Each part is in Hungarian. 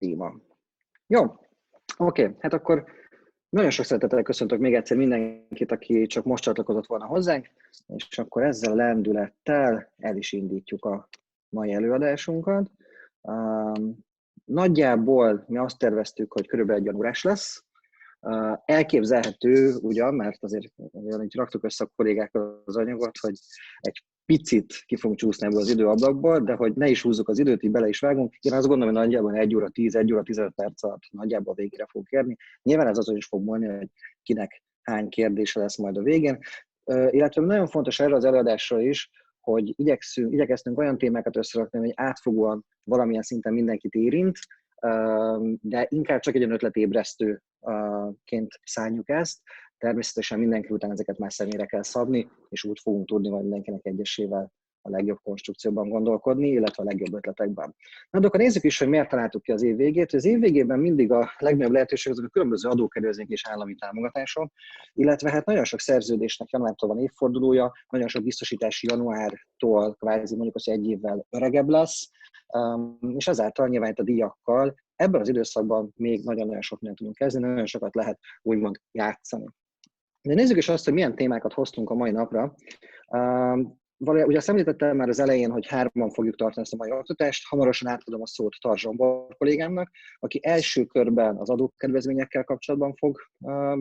téma. Jó, oké, hát akkor nagyon sok szeretettel köszöntök még egyszer mindenkit, aki csak most csatlakozott volna hozzánk, és akkor ezzel a lendülettel el is indítjuk a mai előadásunkat. Nagyjából mi azt terveztük, hogy körülbelül egy órás lesz. Elképzelhető ugyan, mert azért így raktuk össze a kollégákkal az anyagot, hogy egy picit ki fogunk csúszni ebből az időablakból, de hogy ne is húzzuk az időt, így bele is vágunk. Én azt gondolom, hogy nagyjából 1 óra 10, 1 óra 15 perc alatt nagyjából a végére fogunk érni. Nyilván ez azon is fog múlni, hogy kinek hány kérdése lesz majd a végén. Illetve nagyon fontos erre az előadásra is, hogy igyekeztünk olyan témákat összerakni, hogy átfogóan valamilyen szinten mindenkit érint, de inkább csak egy olyan ötletébresztőként szánjuk ezt. Természetesen mindenki után ezeket már személyre kell szabni, és úgy fogunk tudni majd mindenkinek egyesével a legjobb konstrukcióban gondolkodni, illetve a legjobb ötletekben. Na, de akkor nézzük is, hogy miért találtuk ki az év végét. Az év végében mindig a legnagyobb lehetőség azok a különböző adókedvezmények és állami támogatások, illetve hát nagyon sok szerződésnek januártól van évfordulója, nagyon sok biztosítási januártól kvázi mondjuk az, hogy 1 évvel öregebb lesz, és ezáltal nyilván itt a díjakkal ebben az időszakban még nagyon-nagyon sok mindent tudunk kezdeni, nagyon sokat lehet úgymond játszani. De nézzük is azt, hogy milyen témákat hoztunk a mai napra. Ugye azt említettem már az elején, hogy 3-an fogjuk tartani ezt a mai oktatást. Hamarosan átadom a szót Tar Zsombor kollégámnak, aki első körben az adókedvezményekkel kapcsolatban fog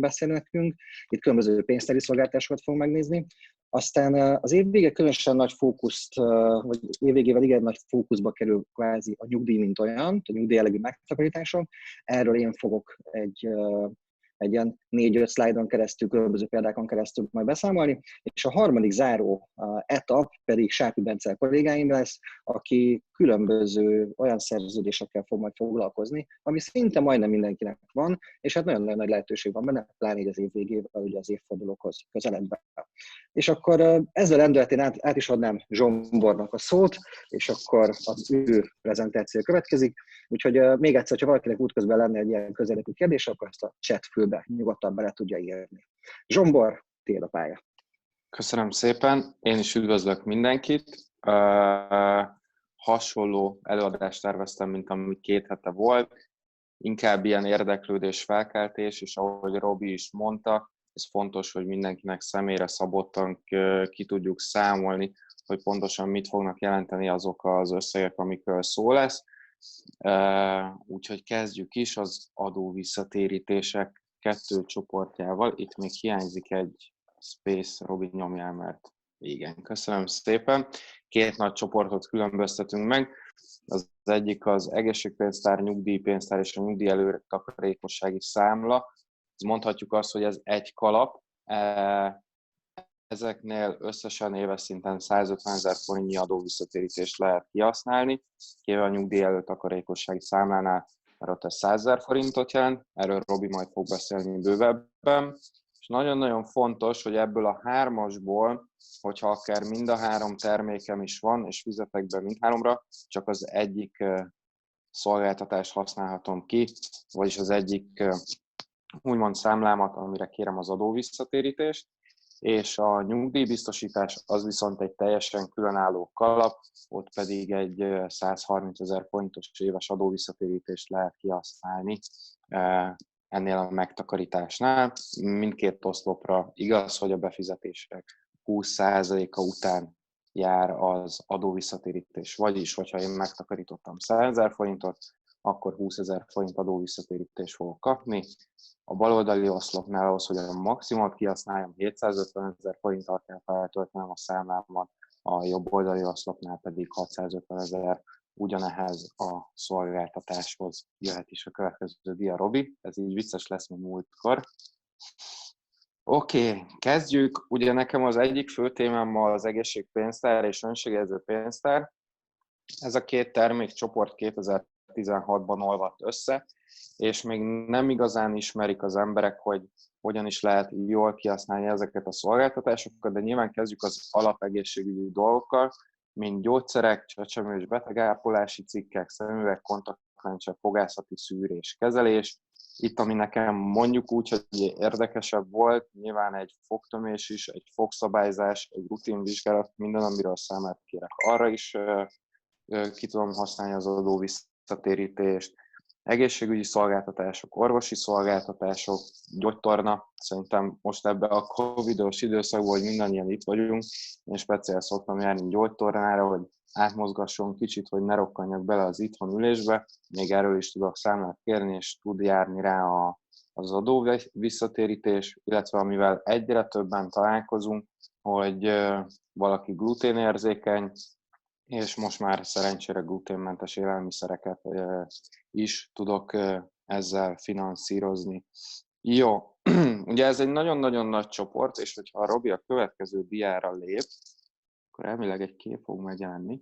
beszélni nekünk. Itt különböző pénztári szolgáltatásokat fogunk megnézni. Aztán az év vége különösen nagy fókuszt, vagy évvégével igen nagy fókuszba kerül kvázi a nyugdíj, mint olyan, a nyugdíj jellegű megtakarítások. Erről én fogok egy ilyen 4-5 szlájdon keresztül, különböző példákon keresztül majd beszámolni, és a harmadik záró etap pedig Sápi Bence kollégáim lesz, aki különböző olyan szerződésekkel fog majd foglalkozni, ami szinte majdnem mindenkinek van, és hát nagyon-nagyon nagy lehetőség van benne, pláne így az év végével, ugye az évfordulókhoz közeledve. És akkor ezzel lendületén át is adnám Zsombornak a szót, és akkor az ő prezentáció következik. Úgyhogy még egyszer, ha valakinek útközben lenne egy ilyen közelítő kérdés, akkor ezt a chat fülbe nyugodtan bele tudja írni. Zsombor, tiéd a pálya. Köszönöm szépen, én is üdvözlök mindenkit. Hasonló előadást terveztem, mint ami 2 hete volt. Inkább ilyen érdeklődés, felkeltés, és ahogy Robi is mondta, ez fontos, hogy mindenkinek személyre szabottan ki tudjuk számolni, hogy pontosan mit fognak jelenteni azok az összegek, amikről szó lesz. Úgyhogy kezdjük is az adóvisszatérítések 2 csoportjával. Itt még hiányzik egy space, Robi nyomjál, mert igen, köszönöm szépen. 2 nagy csoportot különböztetünk meg. Az egyik az egészségpénztár, nyugdíjpénztár és a nyugdíj előtakarékossági számla. Mondhatjuk azt, hogy ez egy kalap. Ezeknél összesen éves szinten 150 000 forintnyi adóvisszatérítést lehet kihasználni, kivéve a nyugdíj előtakarékossági számlánál, mert ott ez 100 000 forintot jelent, erről Robi majd fog beszélni bővebben. És nagyon-nagyon fontos, hogy ebből a 3-asból, hogyha akár mind a 3 termékem is van, és fizetek be mindháromra, csak az egyik szolgáltatást használhatom ki, vagyis az egyik úgymond számlámat, amire kérem az adóvisszatérítést, és a nyugdíjbiztosítás az viszont egy teljesen különálló kalap, ott pedig egy 130 000 forintos éves adóvisszatérítést lehet kihasználni ennél a megtakarításnál. Mindkét oszlopra igaz, hogy a befizetések 20%-a után jár az adóvisszatérítés, vagyis, hogyha én megtakarítottam 100 000 forintot, akkor 20 000 forint adóvisszatérítést fogok kapni. A baloldali oszlopnál ahhoz, hogy a maximumot kihasználjam, 750 000 forinttal kell feltöltenem a számlámat, a jobb oldali oszlopnál pedig 650 000 ugyanehhez a szolgáltatáshoz jöhet is a következő dia, Robi. Ez így vicces lesz, mint múltkor. Oké, kezdjük. Ugye nekem az egyik fő témám az egészségpénztár és önségjelző pénztár. Ez a 2 termékcsoport 2016-ban olvadt össze, és még nem igazán ismerik az emberek, hogy hogyan is lehet jól kihasználni ezeket a szolgáltatásokat, de nyilván kezdjük az alapegészségügyi dolgokkal, mint gyógyszerek, csecsemő és betegápolási cikkek, szemüveg, kontaktlencse, fogászati szűrés, kezelés. Itt, ami nekem mondjuk úgy, hogy érdekesebb volt, nyilván egy fogtömés is, egy fogszabályzás, egy rutinvizsgálat, minden, amiről számát kérek. Arra is ki tudom használni az adóvisszatérítést. Egészségügyi szolgáltatások, orvosi szolgáltatások, gyógytorna. Szerintem most ebben a covidos időszakban, hogy mindannyian itt vagyunk, én speciál szoktam járni gyógytornára, hogy átmozgasson kicsit, hogy ne rokkanjak bele az itthon ülésbe. Még erről is tudok számlát kérni, és tud járni rá az adó visszatérítés, illetve amivel egyre többen találkozunk, hogy valaki gluténérzékeny, és most már szerencsére gluténmentes élelmiszereket is tudok ezzel finanszírozni. Jó, ugye ez egy nagyon-nagyon nagy csoport, és hogyha a Robi a következő diára lép, akkor elvileg egy kép fog megjelenni.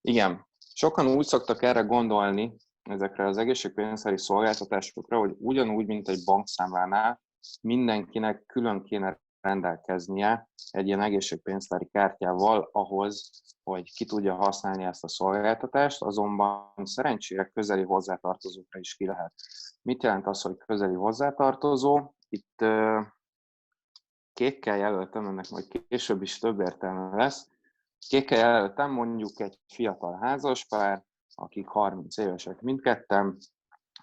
Igen, sokan úgy szoktak erre gondolni, ezekre az egészségpénztári szolgáltatásokra, hogy ugyanúgy, mint egy bankszámlánál, mindenkinek külön kéne rendelkeznie egy ilyen egészségpénztári kártyával ahhoz, hogy ki tudja használni ezt a szolgáltatást, azonban szerencsére közeli hozzátartozókra is ki lehet. Mit jelent az, hogy közeli hozzátartozó? Itt kékkel jelöltem, ennek majd később is több értelme lesz. Kékkel jelöltem mondjuk egy fiatal házaspár, akik 30 évesek mindketten,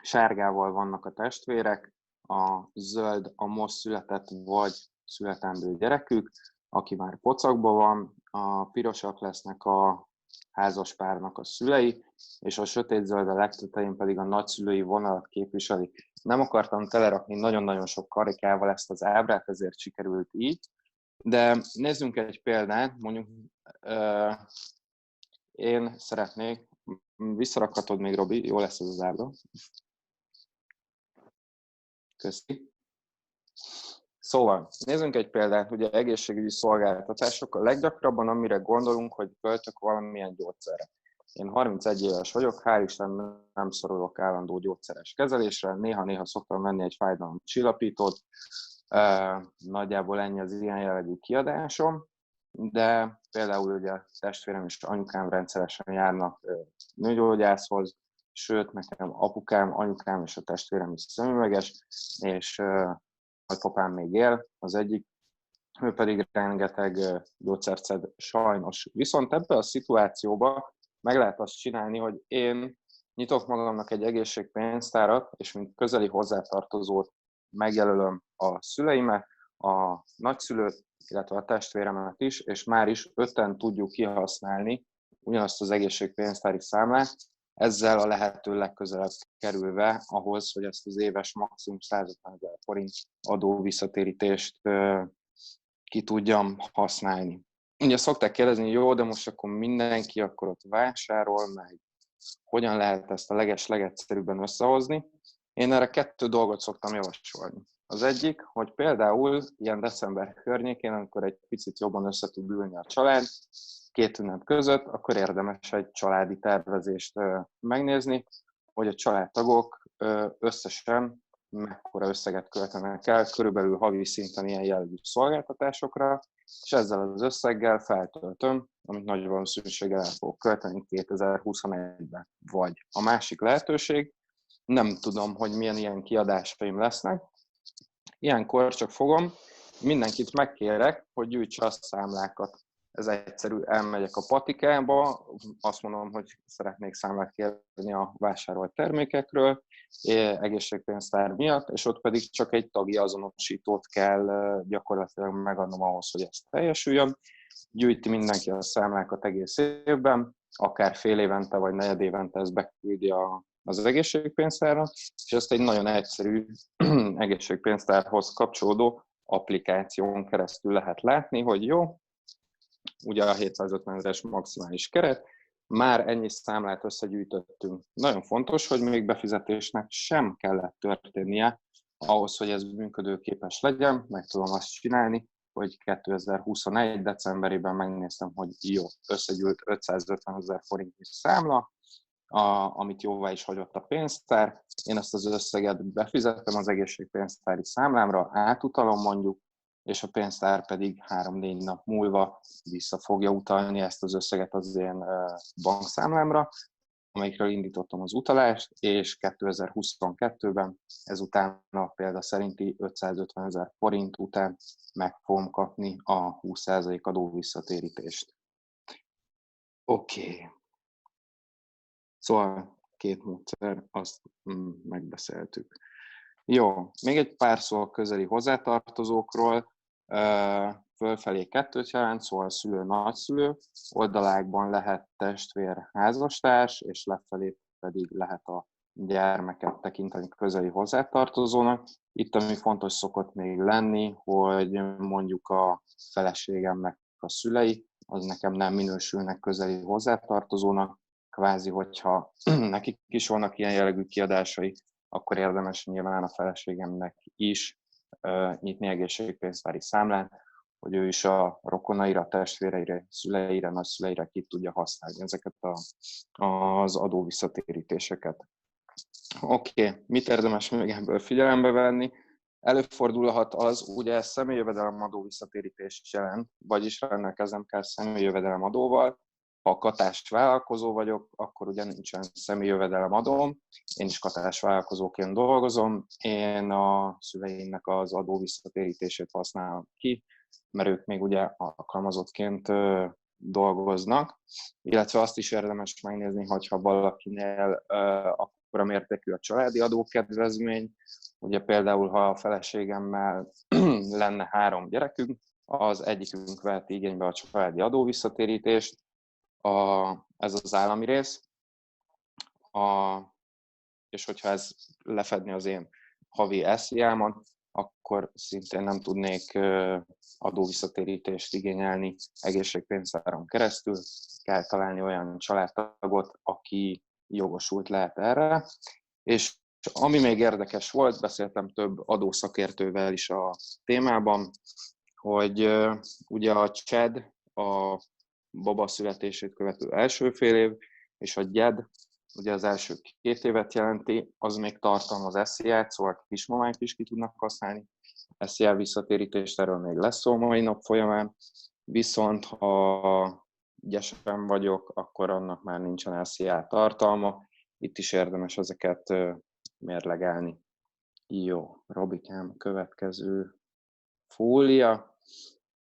sárgával vannak a testvérek, a zöld a most született vagy születendő gyerekük, aki már pocakban van, a pirosak lesznek a házaspárnak a szülei, és a sötétzöld a legtetején pedig a nagyszülői vonalat képviseli. Nem akartam telerakni nagyon-nagyon sok karikával ezt az ábrát, ezért sikerült így, de nézzünk egy példát, mondjuk én szeretnék, visszarakhatod még, Robi, jó lesz ez az ábra. Köszi. Szóval, nézzünk egy példát, ugye egészségügyi szolgáltatások. A leggyakrabban, amire gondolunk, hogy költök valamilyen gyógyszerre. Én 31 éves vagyok, hál' Isten nem szorulok állandó gyógyszeres kezelésre, néha-néha szoktam venni egy fájdalomcsillapítót, nagyjából ennyi az ilyen jellegű kiadásom, de például ugye testvérem és anyukám rendszeresen járnak nőgyógyászhoz, sőt, nekem apukám, anyukám és a testvérem is szemüveges, és nagypapám még él, az egyik, ő pedig rengeteg gyógyszert szed sajnos. Viszont ebben a szituációban meg lehet azt csinálni, hogy én nyitok magamnak egy egészségpénztárat, és mint közeli hozzátartozót megjelölöm a szüleimet, a nagyszülőt, illetve a testvéremet is, és már is 5-en tudjuk kihasználni ugyanazt az egészségpénztári számlát, ezzel a lehető legközelebb kerülve ahhoz, hogy ezt az éves maximum 150 000 forint adóvisszatérítést ki tudjam használni. Ugye szokták kérdezni, jó, de most akkor mindenki akkor ott vásárol, meg hogyan lehet ezt a legeslegegyszerűbben összehozni. Én erre 2 dolgot szoktam javasolni. Az egyik, hogy például ilyen december környékén, amikor egy picit jobban össze tud ülni a család, 2 ünnep között, akkor érdemes egy családi tervezést megnézni, hogy a családtagok összesen mekkora összeget költenek el, körülbelül havi szinten ilyen jellegű szolgáltatásokra, és ezzel az összeggel feltöltöm, amit nagy valószínűséggel el fogok költeni 2021-ben. Vagy a másik lehetőség, nem tudom, hogy milyen ilyen kiadásaim lesznek, ilyenkor csak fogom, mindenkit megkérek, hogy gyűjtse a számlákat. Ez egyszerű, elmegyek a patikába, azt mondom, hogy szeretnék számlát kérni a vásárolt termékekről, egészségpénztár miatt, és ott pedig csak egy tagi azonosítót kell gyakorlatilag megadnom ahhoz, hogy ez teljesüljön. Gyűjti mindenki a számlákat egész évben, akár fél évente vagy negyed évente ezt beküldi az egészségpénztárra, és ezt egy nagyon egyszerű egészségpénztárhoz kapcsolódó applikáción keresztül lehet látni, hogy jó, ugye a 750 000-es maximális keret, már ennyi számlát összegyűjtöttünk. Nagyon fontos, hogy még befizetésnek sem kellett történnie ahhoz, hogy ez működőképes legyen, meg tudom azt csinálni, hogy 2021. decemberében megnéztem, hogy jó, összegyűlt 550 000 forintnyi számla, amit jóvá is hagyott a pénztár. Én ezt az összeget befizettem az egészségpénztári számlámra, átutalom mondjuk, és a pénztár pedig 3-4 nap múlva vissza fogja utalni ezt az összeget az én bankszámlámra, amelyikről indítottam az utalást, és 2022-ben ezután a példa szerinti 550 000 forint után meg fogom kapni a 20% adó visszatérítést. Oké. Szóval 2 módszer, azt megbeszéltük. Jó, még egy pár szó a közeli hozzátartozókról. Fölfelé 2-t jelent, szóval szülő-nagyszülő, oldalákban lehet testvér, házastárs, és lefelé pedig lehet a gyermeket tekinteni közeli hozzátartozónak. Itt, ami fontos szokott még lenni, hogy mondjuk a feleségemnek a szülei, az nekem nem minősülnek közeli hozzátartozónak, kvázi, hogyha nekik is vannak ilyen jellegű kiadásai, akkor érdemes nyilván a feleségemnek is nyitni egészségpénztári számlát, hogy ő is a rokonaira, testvéreire, szüleire, nagyszüleire ki tudja használni ezeket az adóvisszatérítéseket. Oké, mit érdemes még ebből figyelembe venni? Előfordulhat az, ugye ez személyi jövedelemadó visszatérítést jelent, vagyis rendelkezem kell személyi jövedelemadóval. Ha katás vállalkozó vagyok, akkor ugye nincsen személyi jövedelemadóm, én is katás vállalkozóként dolgozom, én a szüleimnek az adó visszatérítését használom ki, mert ők még ugye alkalmazottként dolgoznak, illetve azt is érdemes megnézni, hogyha valakinél akkora mértékű a családi adókedvezmény, ugye például ha a feleségemmel lenne 3 gyerekünk, az egyikünk veheti igénybe a családi adóvisszatérítést, ez az állami rész, és hogyha ez lefedni az én havi SZIA-mat, akkor szintén nem tudnék adóvisszatérítést igényelni egészségpénztáron keresztül. Kell találni olyan családtagot, aki jogosult lehet erre. És ami még érdekes volt, beszéltem több adószakértővel is a témában, hogy ugye a CSED, a baba születését követő első fél év, és a GYED, ugye az első 2 évet jelenti, az még tartalmaz SZIA-t, szóval kismamák is ki tudnak használni SZIA visszatérítést, erről még lesz szó mai nap folyamán, viszont ha gyesen vagyok, akkor annak már nincsen SZIA tartalma, itt is érdemes ezeket mérlegelni. Jó, Robikám, következő fólia.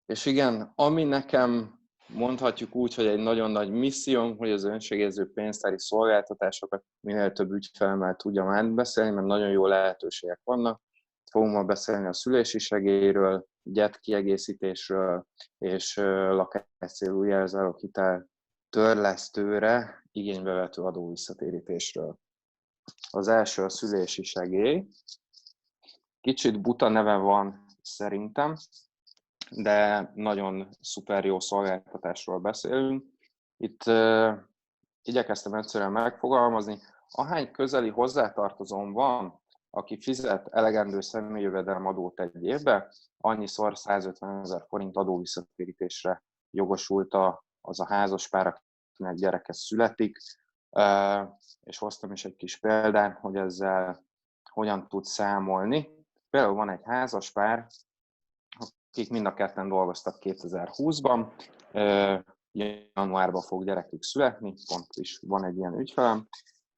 És igen, ami nekem mondhatjuk úgy, hogy egy nagyon nagy misszióm, hogy az önsegélyező pénztári szolgáltatásokat minél több ügyfelemmel tudjam átbeszélni, mert nagyon jó lehetőségek vannak. Fogunk ma beszélni a szülési segélyről, GYED kiegészítésről és lakáscélú jelzáloghitel törlesztőre igénybevető adóvisszatérítésről. Az első a szülési segély. Kicsit buta neve van szerintem, de nagyon szuper jó szolgáltatásról beszélünk. Itt igyekeztem egyszerűen megfogalmazni, ahány közeli hozzátartozón van, aki fizet elegendő személyi jövedelemadót egy évbe, annyiszor 150 000 forint adóvisszatérítésre jogosult az a házaspár, akinek gyereke születik, és hoztam is egy kis példát, hogy ezzel hogyan tud számolni. Például van egy házaspár, akik mind a ketten dolgoztak 2020-ban, januárban fog gyerekük születni, pont is van egy ilyen ügyfelem,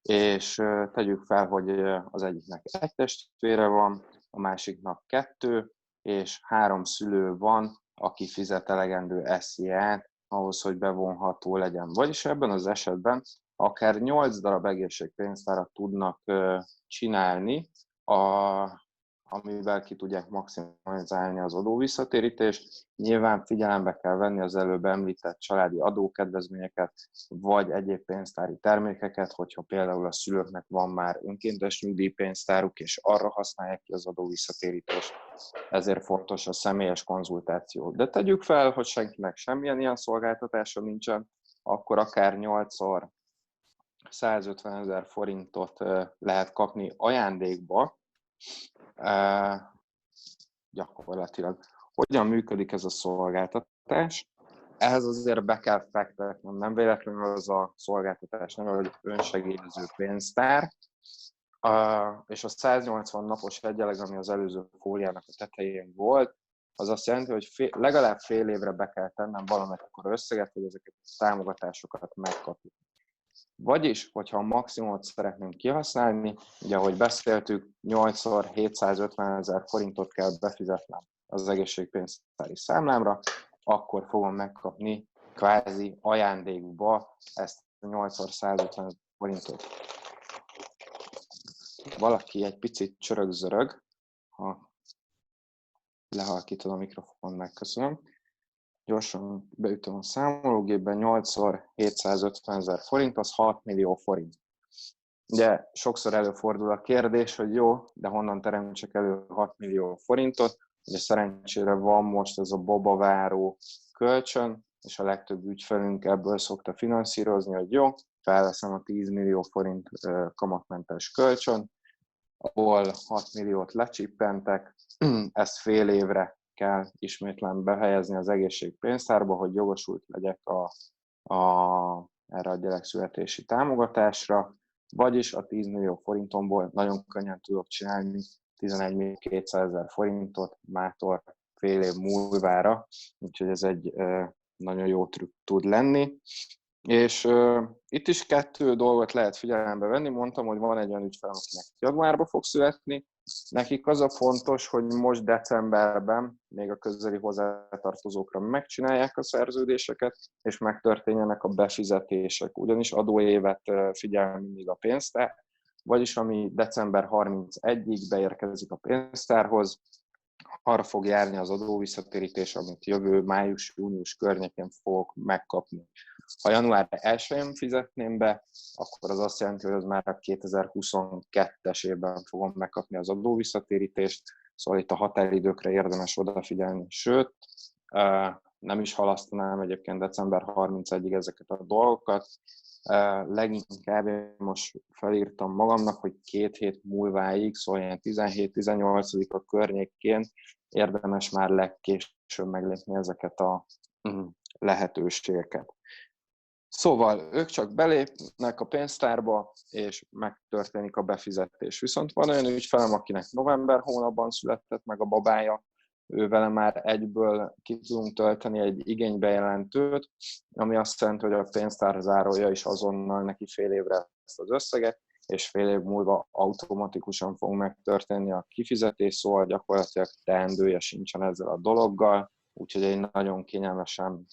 és tegyük fel, hogy az egyiknek 1 testvére van, a másiknak 2, és 3 szülő van, aki fizet elegendő SZIA-t ahhoz, hogy bevonható legyen. Vagyis ebben az esetben akár 8 darab egészségpénztárat tudnak csinálni, amivel ki tudják maximalizálni az adóvisszatérítést. Nyilván figyelembe kell venni az előbb említett családi adókedvezményeket, vagy egyéb pénztári termékeket, hogyha például a szülőknek van már önkéntes nyugdíjpénztáruk, és arra használják ki az adóvisszatérítést. Ezért fontos a személyes konzultáció. De tegyük fel, hogy senkinek semmilyen ilyen szolgáltatása nincsen, akkor akár 8-szor 150 000 forintot lehet kapni ajándékba, gyakorlatilag. Hogyan működik ez a szolgáltatás? Ehhez azért be kell fektetnem, nem véletlenül az a szolgáltatás neve, hogy önsegélyező pénztár, és a 180 napos egyenleg, ami az előző fóliának a tetején volt, az azt jelenti, hogy legalább fél évre be kell tennem valamekkora összeget, hogy ezeket a támogatásokat megkapjuk. Vagyis, hogyha a maximumot szeretném kihasználni, ugye ahogy beszéltük, 8-szor 750 000 forintot kell befizetnem az egészségpénztári számlámra, akkor fogom megkapni kvázi ajándékba ezt a 8-szor 150 000 forintot. valaki egy picit csörög-zörög, ha lehalkítod a mikrofont, megköszönöm. Gyorsan beütöm a számológépben, 8x750 000 forint, az 6 millió forint. Ugye sokszor előfordul a kérdés, hogy jó, de honnan teremtsek elő 6 millió forintot? Ugye szerencsére van most ez a babaváró kölcsön, és a legtöbb ügyfelünk ebből szokta finanszírozni, hogy jó, felveszem a 10 millió forint kamatmentes kölcsön, ahol 6 milliót lecsippentek, ezt fél évre kell ismétlen behelyezni az egészségpénztárba, hogy jogosult legyek erre a gyerekszületési támogatásra, vagyis a 10 millió forintomból nagyon könnyen tudok csinálni 11 200 000 forintot mától fél év múlvára, úgyhogy ez egy nagyon jó trükk tud lenni. És itt is 2 dolgot lehet figyelembe venni. Mondtam, hogy van egy olyan ügyfel, akinek januárban fog születni. Nekik az a fontos, hogy most decemberben még a közeli hozzátartozókra megcsinálják a szerződéseket, és megtörténjenek a befizetések. Ugyanis adóévet figyel mindig a pénztár, vagyis ami december 31-ig beérkezik a pénztárhoz, arra fog járni az adóvisszatérítés, amit jövő május-június környékén fogok megkapni. Ha január 1-én fizetném be, akkor az azt jelenti, hogy az már a 2022-es évben fogom megkapni az adóvisszatérítést, szóval itt a határidőkre érdemes odafigyelni, sőt, nem is halasztanám egyébként december 31-ig ezeket a dolgokat. Leginkább én most felírtam magamnak, hogy 2 hét múlváig, szóval ilyen 17-18-a környékén érdemes már legkésőbb meglépni ezeket a lehetőségeket. Szóval ők csak belépnek a pénztárba, és megtörténik a befizetés. Viszont van olyan ügyfelem, akinek november hónapban született meg a babája, ő vele már egyből ki tudunk tölteni egy igénybejelentőt, ami azt jelenti, hogy a pénztár zárolja is azonnal neki fél évre ezt az összeget, és fél év múlva automatikusan fog megtörténni a kifizetés, szóval gyakorlatilag teendője sincsen ezzel a dologgal, úgyhogy egy nagyon kényelmesen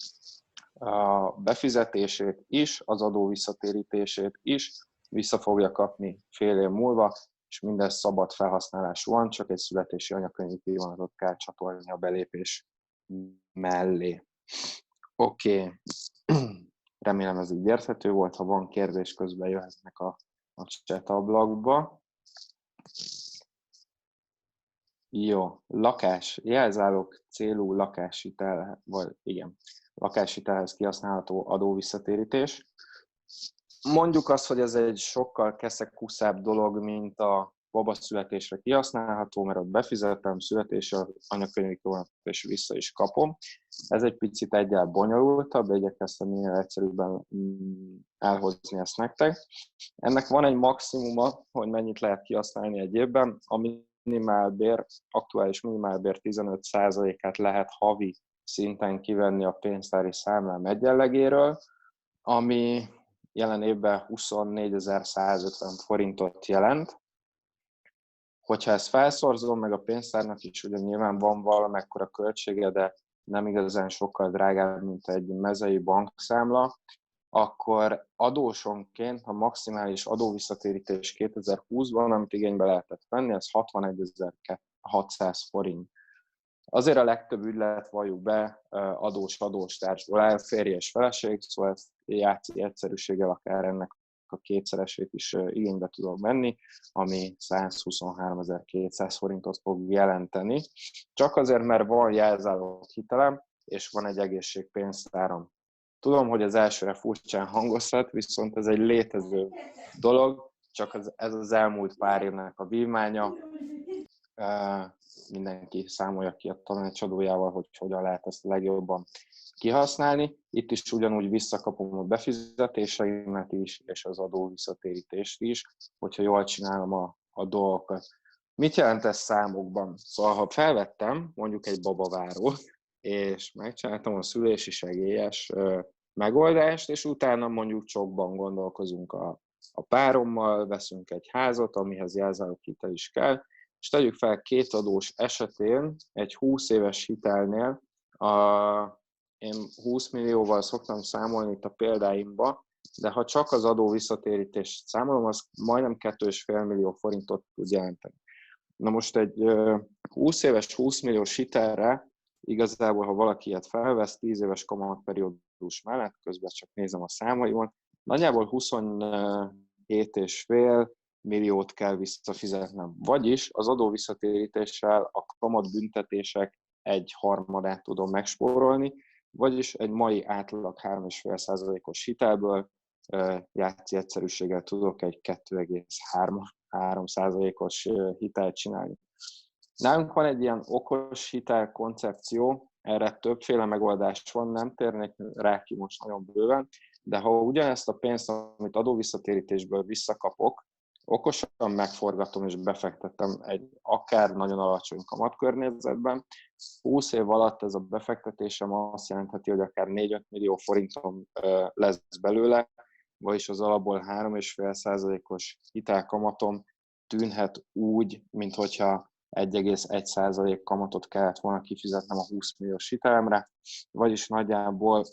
a befizetését is, az adó visszatérítését is vissza fogja kapni fél év múlva, és mindez szabad felhasználású van, csak egy születési anyakönyvi kivonatot kell csatolni a belépés mellé. Oké. Remélem ez így érthető volt, ha van kérdés, közben jöhetnek a chat ablakba. Jó, jelzálog célú lakáshitel, vagy igen, lakáshitelhez kihasználható adóvisszatérítés. Mondjuk azt, hogy ez egy sokkal keszekuszább dolog, mint a babaszületésre kihasználható, mert ott befizetem, születési anyakönyvi kivonatot és vissza is kapom. Ez egy picit egyáltalán bonyolultabb, de igyekeztem minél egyszerűbben elhozni ezt nektek. Ennek van egy maximuma, hogy mennyit lehet kihasználni egy évben. A minimálbér, aktuális minimálbér 15%-át lehet havi szinten kivenni a pénztári számlám egyenlegéről, ami jelen évben 24.150 forintot jelent. Hogyha ezt felszorzom, meg a pénztárnak is ugye nyilván van valamekkora költsége, de nem igazán sokkal drágább, mint egy mezei bankszámla, akkor adósonként a maximális adóvisszatérítés 2020-ban, amit igénybe lehetett venni, ez 61.600 forint. Azért a legtöbb ügylet, valljuk be, adóstársból áll, férje és feleség, szóval ezt játszik egyszerűséggel, akár ennek a kétszeresét is igénybe tudom venni, ami 123.200 forintot fog jelenteni. Csak azért, mert van jelzálog hitelem, és van egy egészségpénztáram. Tudom, hogy az elsőre furcsán hangozhat, viszont ez egy létező dolog, csak ez az elmúlt pár évnek a vívmánya. Mindenki számolja ki a tanácsadójával, hogy hogyan lehet ezt legjobban kihasználni. Itt is ugyanúgy visszakapom a befizetéseimet is, és az adóvisszatérítést is, hogyha jól csinálom a dolgokat. Mit jelent ez számokban? Szóval, ha felvettem mondjuk egy babavárót, és megcsináltam a szülési segélyes megoldást, és utána mondjuk csokban gondolkozunk a párommal, veszünk egy házat, amihez jelzáloghitel is kell, és tegyük fel, 2 adós esetén egy 20 éves hitelnél, én 20 millióval szoktam számolni itt a példáimba, de ha csak az adó visszatérítést számolom, az majdnem 2,5 millió forintot tud jelenteni. Na most egy 20 éves, 20 milliós hitelre igazából, ha valaki ilyet felvesz 10 éves kamatperiódus mellett, közben csak nézem a számaimat, nagyjából 27,5 milliót kell visszafizetnem. Vagyis az adó visszatérítéssel a kamatbüntetések 1/3 tudom megspórolni, vagyis egy mai átlag 3,5%-os hitelből játszi egyszerűséggel tudok egy 2,3%-os hitelt csinálni. Nálunk van egy ilyen okos hitel koncepció, erre többféle megoldás van, nem térnék rá ki most nagyon bőven, de ha ugyanezt a pénzt, amit adóvisszatérítésből visszakapok, okosan megforgatom és befektetem egy akár nagyon alacsony kamatkörnyezetben, 20 év alatt ez a befektetésem azt jelentheti, hogy akár 4-5 millió forintom lesz belőle, vagyis az alapból 3,5%-os hitelkamatom tűnhet úgy, minthogyha 1,1% kamatot kellett volna kifizetnem a 20 milliós hitelemre, vagyis nagyjából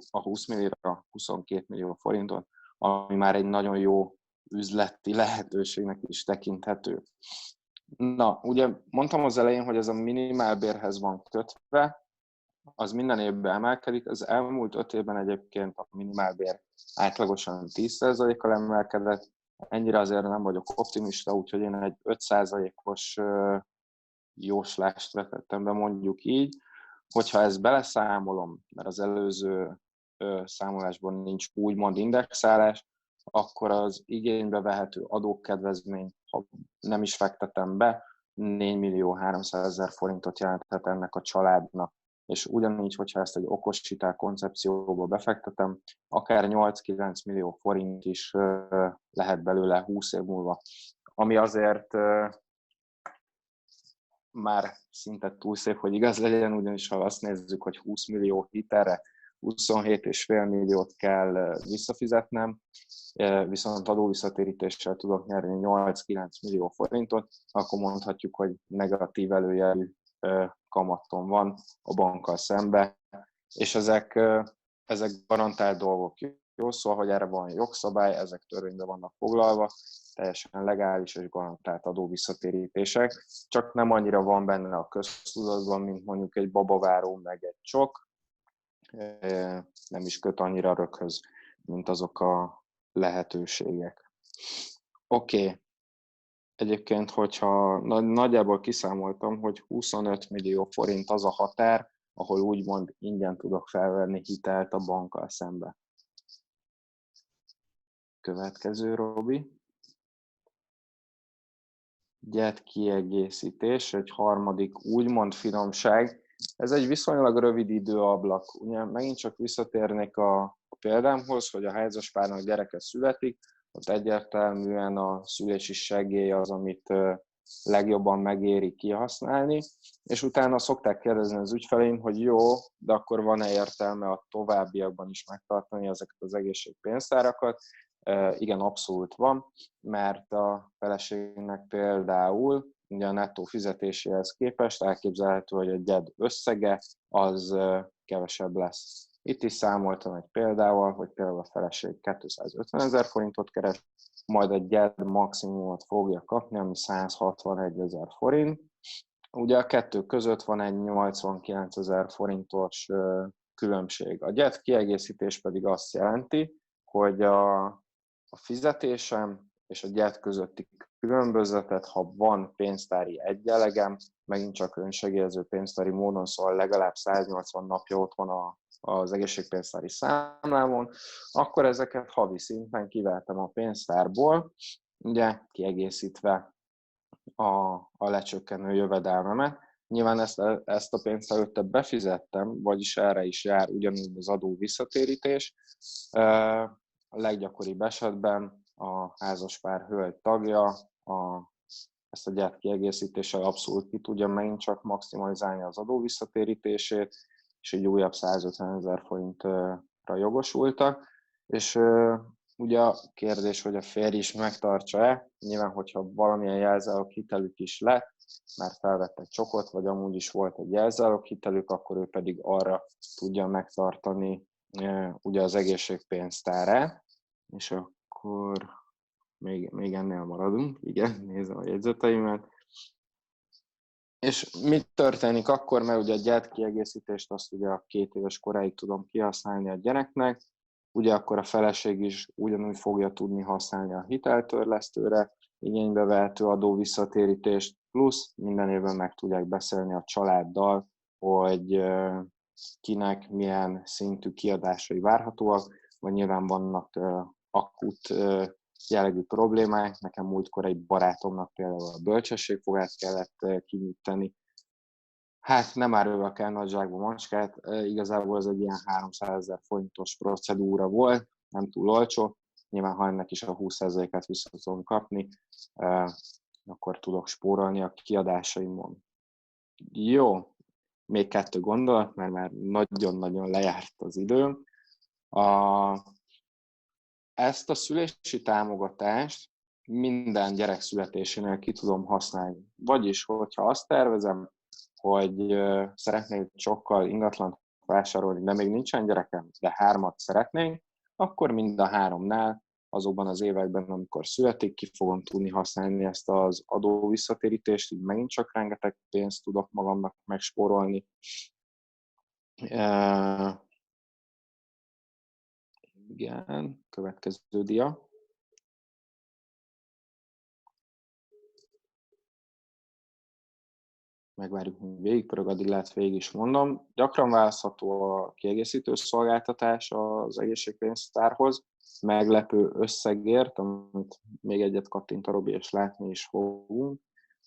a 20 millióra 22 millió forintot, ami már egy nagyon jó üzleti lehetőségnek is tekinthető. Na, ugye mondtam az elején, hogy ez a minimálbérhez van kötve, az minden évben emelkedik. Az elmúlt 5 évben egyébként a minimálbér átlagosan 10%-kal emelkedett. Ennyire azért nem vagyok optimista, úgyhogy én egy 5%-os jóslást vetettem be, mondjuk így. Hogyha ezt beleszámolom, mert az előző számolásban nincs úgymond indexálás, akkor az igénybe vehető adókedvezmény, ha nem is fektetem be, 4.300.000 forintot jelenthet ennek a családnak. És ugyanígy, hogyha ezt egy okos hitel koncepcióba befektetem, akár 8-9 millió forint is lehet belőle 20 év múlva. Ami azért már szinte túl szép, hogy igaz legyen, ugyanis ha azt nézzük, hogy 20 millió hitelre 27,5 milliót kell visszafizetnem, viszont adóvisszatérítéssel tudok nyerni 8-9 millió forintot, akkor mondhatjuk, hogy negatív előjelű kamaton van a bankkal szembe, és ezek garantált dolgok. Jó, szóval, hogy erre van jogszabály, ezek törvényben vannak foglalva, teljesen legális és garantált adóvisszatérítések, csak nem annyira van benne a köztudatban, mint mondjuk egy babaváró meg egy csok, nem is köt annyira röghöz, mint azok a lehetőségek. Oké. Egyébként, hogyha nagyjából kiszámoltam, hogy 25 millió forint az a határ, ahol úgymond ingyen tudok felvenni hitelt a bankkal szembe. Következő, Robi. Gyet kiegészítés, egy harmadik úgymond finomság. Ez egy viszonylag rövid időablak. Ugye megint csak visszatérnék a példámhoz, hogy a házaspárnak gyereke születik, ott egyértelműen a szülési segély az, amit legjobban megéri kihasználni, és utána szokták kérdezni az ügyfeleim, hogy jó, de akkor van-e értelme a továbbiakban is megtartani ezeket az egészségpénztárakat? Igen, abszolút van, mert a feleségnek például ugye a nettó fizetéséhez képest elképzelhető, hogy a gyed összege az kevesebb lesz. Itt is számoltam egy példával, hogy például a feleség 250.000 forintot keres, majd a gyed maximumot fogja kapni, ami 161.000 forint. Ugye a kettő között van egy 89.000 forintos különbség. A gyed kiegészítés pedig azt jelenti, hogy a fizetésem és a gyed közötti különbözetet, ha van pénztári egyenlegem, megint csak önsegélyező pénztári módon, szóval legalább 180 napja ott van az egészségpénztári számlámon, akkor ezeket havi szinten kivettem a pénztárból, ugye kiegészítve a lecsökkenő jövedelmemet. Nyilván ezt a pénzt előtte befizettem, vagyis erre is jár ugyanúgy az adó visszatérítés. A leggyakoribb esetben a házaspár hölgy tagja ezt a gyert kiegészítéssel abszolút ki tudja megint csak maximalizálni az adó visszatérítését, és egy újabb 150.000 forintra jogosultak. És ugye a kérdés, hogy a férj is megtartsa-e, nyilván, hogyha valamilyen jelzálog hitelük is lett, mert felvettek csokot, vagy amúgy is volt egy jelzálog hitelük, akkor ő pedig arra tudja megtartani ugye az egészségpénztárát, és akkor még ennél maradunk, igen, nézem a jegyzeteimet. És mit történik akkor, mert ugye a gyertkiegészítést azt ugye a 2 éves koráig tudom kihasználni a gyereknek, ugye akkor a feleség is ugyanúgy fogja tudni használni a hiteltörlesztőre, igénybe vehető adó visszatérítést, plusz minden évben meg tudják beszélni a családdal, hogy kinek milyen szintű kiadásai várhatóak, vagy nyilván vannak akut jellegű problémák. Nekem múltkor egy barátomnak például a bölcsességfogát kellett kinyitani. Hát nem árulva kell nagy zsákba macskát, igazából ez egy ilyen 300 000 forintos procedúra volt, nem túl olcsó. Nyilván, ha ennek is a 20%-át vissza tudom kapni, akkor tudok spórolni a kiadásaimon. Jó, még 2 gondolat, mert már nagyon-nagyon lejárt az időm. Ezt a szülési támogatást minden gyerek születésénél ki tudom használni. Vagyis, hogyha azt tervezem, hogy szeretnék sokkal ingatlant vásárolni, de még nincsen gyerekem, de 3 szeretnénk, akkor mind a 3-nál azokban az években, amikor születik, ki fogom tudni használni ezt az adó visszatérítést, így megint csak rengeteg pénzt tudok magamnak megspórolni. Igen, következő dia. Megvárjuk, hogy végigpörög, addig lehet végig is mondom. Gyakran választható a kiegészítő szolgáltatás az egészségpénztárhoz, meglepő összegért, amit még egyet kattint a Robi, és látni is fogunk.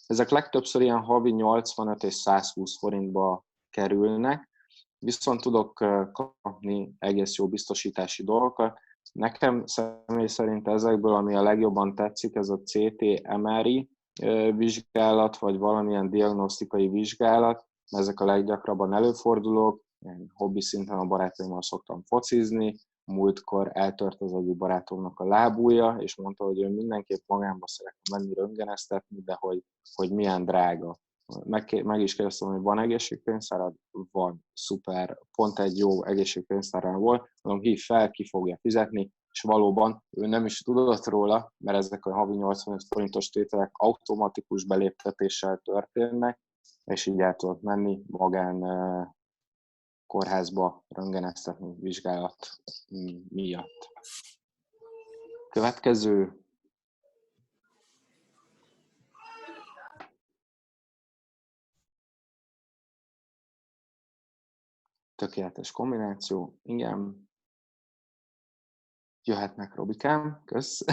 Ezek legtöbbször ilyen havi 85 és 120 forintba kerülnek, viszont tudok kapni egész jó biztosítási dolgokat. Nekem személy szerint ezekből, ami a legjobban tetszik, ez a CT-MRI vizsgálat, vagy valamilyen diagnosztikai vizsgálat, ezek a leggyakrabban előfordulók. Én hobbi szinten a barátaimmal szoktam focizni, múltkor eltört az egyik barátomnak a lábujja, és mondta, hogy ő mindenképp magámba szeretne menni röntgeneztetni, de hogy milyen drága. Meg is kérdeztem, hogy van egészségpénztárad? Van, szuper, pont egy jó egészségpénztárán volt, mondom, hív fel, ki fogja fizetni, és valóban ő nem is tudott róla, mert ezek a havi 85 forintos tételek automatikus beléptetéssel történnek, és így el tudott menni magán kórházba röntgeneztetni vizsgálat miatt. Következő. Tökéletes kombináció, igen. Jöhetnek, Robikám, kösz.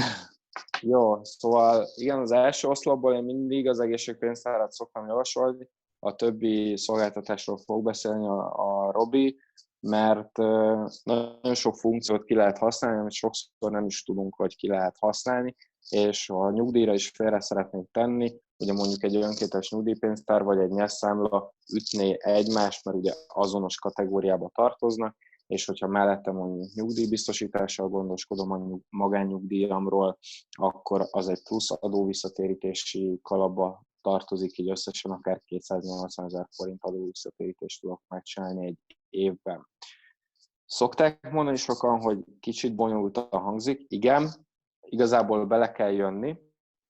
Jó, szóval igen, az első oszlopból én mindig az egészségpénztárat szoktam javasolni, a többi szolgáltatásról fog beszélni a Robi, mert nagyon sok funkciót ki lehet használni, amit sokszor nem is tudunk, hogy ki lehet használni, és ha a nyugdíjra is félre szeretnénk tenni, ugye mondjuk egy önkéntes nyugdíjpénztár vagy egy nyerszámla ütné egymást, mert ugye azonos kategóriába tartoznak, és hogyha mellettem mondjuk nyugdíjbiztosítással gondoskodom a magánnyugdíjamról, akkor az egy plusz adóvisszatérítési kalapba tartozik, így összesen akár 280 000 forint adóvisszatérítést tudok megcsinálni egy évben. Szokták mondani sokan, hogy kicsit bonyolultan hangzik. Igen, igazából bele kell jönni.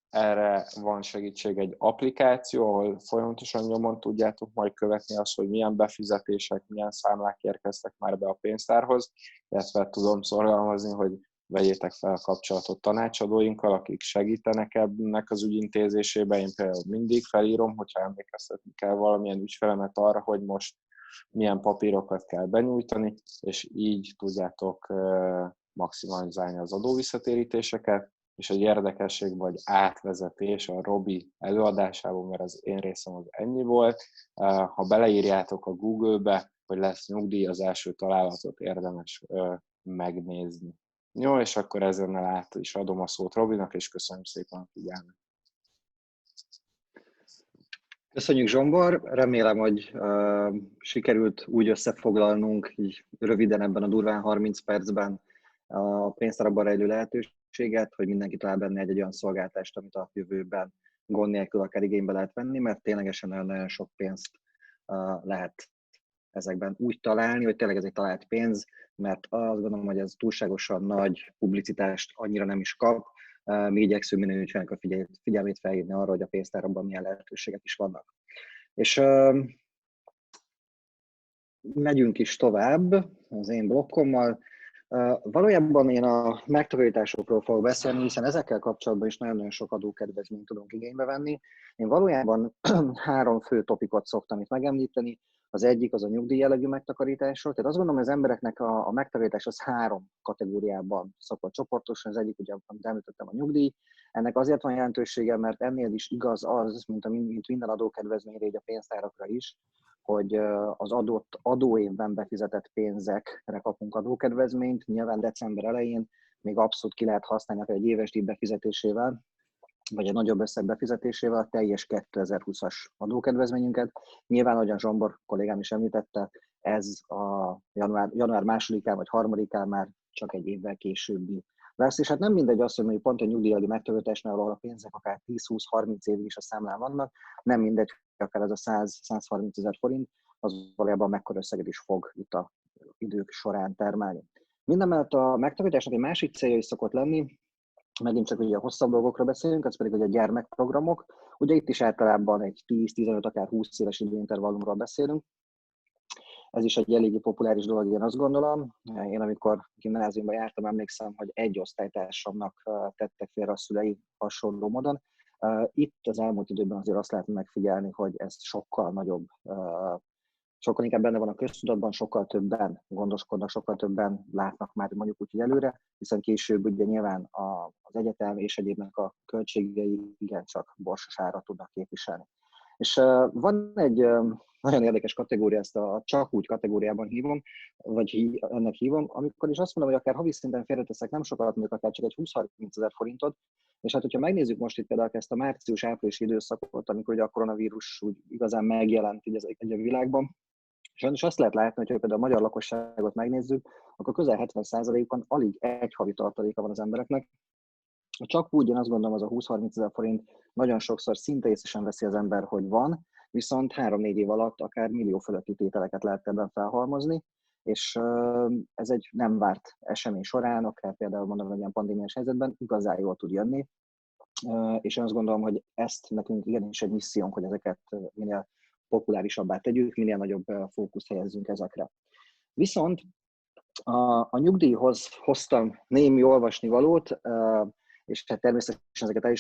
Erre van segítség, egy applikáció, ahol folyamatosan nyomon tudjátok majd követni azt, hogy milyen befizetések, milyen számlák érkeztek már be a pénztárhoz, illetve tudom szorgalmazni, hogy vegyétek fel a kapcsolatot tanácsadóinkkal, akik segítenek ennek az ügyintézésében. Én például mindig felírom, hogyha emlékeztetni kell valamilyen ügyfelemet arra, hogy most milyen papírokat kell benyújtani, és így tudjátok maximalizálni az adóvisszatérítéseket. És egy érdekesség vagy átvezetés a Robi előadásában, mert az én részem az ennyi volt. Ha beleírjátok a Google-be, hogy lesz nyugdíj, az első találatot érdemes megnézni. Jó, és akkor ezennel át is adom a szót Robinak, és köszönöm szépen a figyelmet. Köszönjük, Zsombor! Remélem, hogy sikerült úgy összefoglalnunk így röviden ebben a durván 30 percben a pénztárban rejlő lehetőséget, hogy mindenki talál benne egy olyan szolgáltást, amit a jövőben gond nélkül akár igénybe lehet venni, mert ténylegesen nagyon sok pénzt lehet ezekben úgy találni, hogy tényleg ez egy talált pénz, mert azt gondolom, hogy ez túlságosan nagy publicitást annyira nem is kap. Mi igyekszünk minden ügyfélnek a figyelmét felhívni arra, hogy a pénztárakban milyen lehetőségek is vannak. És megyünk is tovább az én blokkommal. Valójában én a megtakarításokról fogok beszélni, hiszen ezekkel kapcsolatban is nagyon-nagyon sok adókedvezményt tudunk igénybe venni. Én valójában 3 fő topikot szoktam itt megemlíteni. Az egyik az a nyugdíj jellegű megtakarítások. Tehát azt gondolom, hogy az embereknek a megtakarítás az 3 kategóriában szokott csoportosulni. Az egyik, ugye, amit említettem, a nyugdíj. Ennek azért van jelentősége, mert ennél is igaz az, mint minden adókedvezményre, így a pénztárakra is, hogy az adott adóévben befizetett pénzekre kapunk adókedvezményt. Nyilván december elején még abszolút ki lehet használni akár egy éves díj befizetésével, vagy egy nagyobb összeg befizetésével a teljes 2020-as adókedvezményünket. Nyilván, ahogyan Zsombor kollégám is említette, ez a január 2-án vagy 3-án már csak egy évvel későbbi lesz, és hát nem mindegy az, hogy mondjuk pont a nyugdíjjellegű megtakarításnál, ahol a pénzek akár 10-20-30 évig is a számlán vannak, nem mindegy, akár ez a 100-130 ezer forint, az valójában mekkora összeget is fog itt a idők során termelni. Mindemellett a megtakarításnak egy másik célja is szokott lenni, megint csak ugye a hosszabb dolgokra beszélünk, ez pedig ugye a gyermekprogramok. Ugye itt is általában egy 10-15, akár 20 éves időintervallumról beszélünk. Ez is egy eléggé populáris dolog, én azt gondolom. Én amikor gimnáziumban jártam, emlékszem, hogy egy osztálytársamnak tettek félre a szülei hasonló módon. Itt az elmúlt időben azért azt lehet megfigyelni, hogy ez sokkal nagyobb, sokkal inkább benne van a köztudatban, sokkal többen gondoskodnak, sokkal többen látnak már mondjuk úgy, hogy előre, hiszen később ugye nyilván az egyetem és egyébnek a költségei igencsak borsos árat tudnak képviselni. És van egy nagyon érdekes kategória, ezt a csak úgy kategóriában hívom, vagy ennek hívom, amikor is azt mondom, hogy akár havi szinten félreteszek nem sokat, mondjuk akár csak egy 20-30 ezer forintot, és hát hogyha megnézzük most itt például ezt a március-áprilisi időszakot, amikor ugye a koronavírus úgy igazán megjelent így a világban, sajnos azt lehet látni, hogy például a magyar lakosságot megnézzük, akkor közel 70%-ban alig egy havi tartaléka van az embereknek. Csak úgy, én azt gondolom, az a 20-30 ezer forint nagyon sokszor szinte észre veszi az ember, hogy van, viszont 3-4 év alatt akár millió fölötti tételeket lehet ebben felhalmozni, és ez egy nem várt esemény során, akár például mondom, egy ilyen pandémiás helyzetben igazán jól tud jönni, és én azt gondolom, hogy ezt nekünk igenis egy missziónk, hogy ezeket minél populárisabbá tegyük, minél nagyobb fókuszt helyezzünk ezekre. Viszont a nyugdíjhoz hoztam némi olvasnivalót, és hát természetesen ezeket el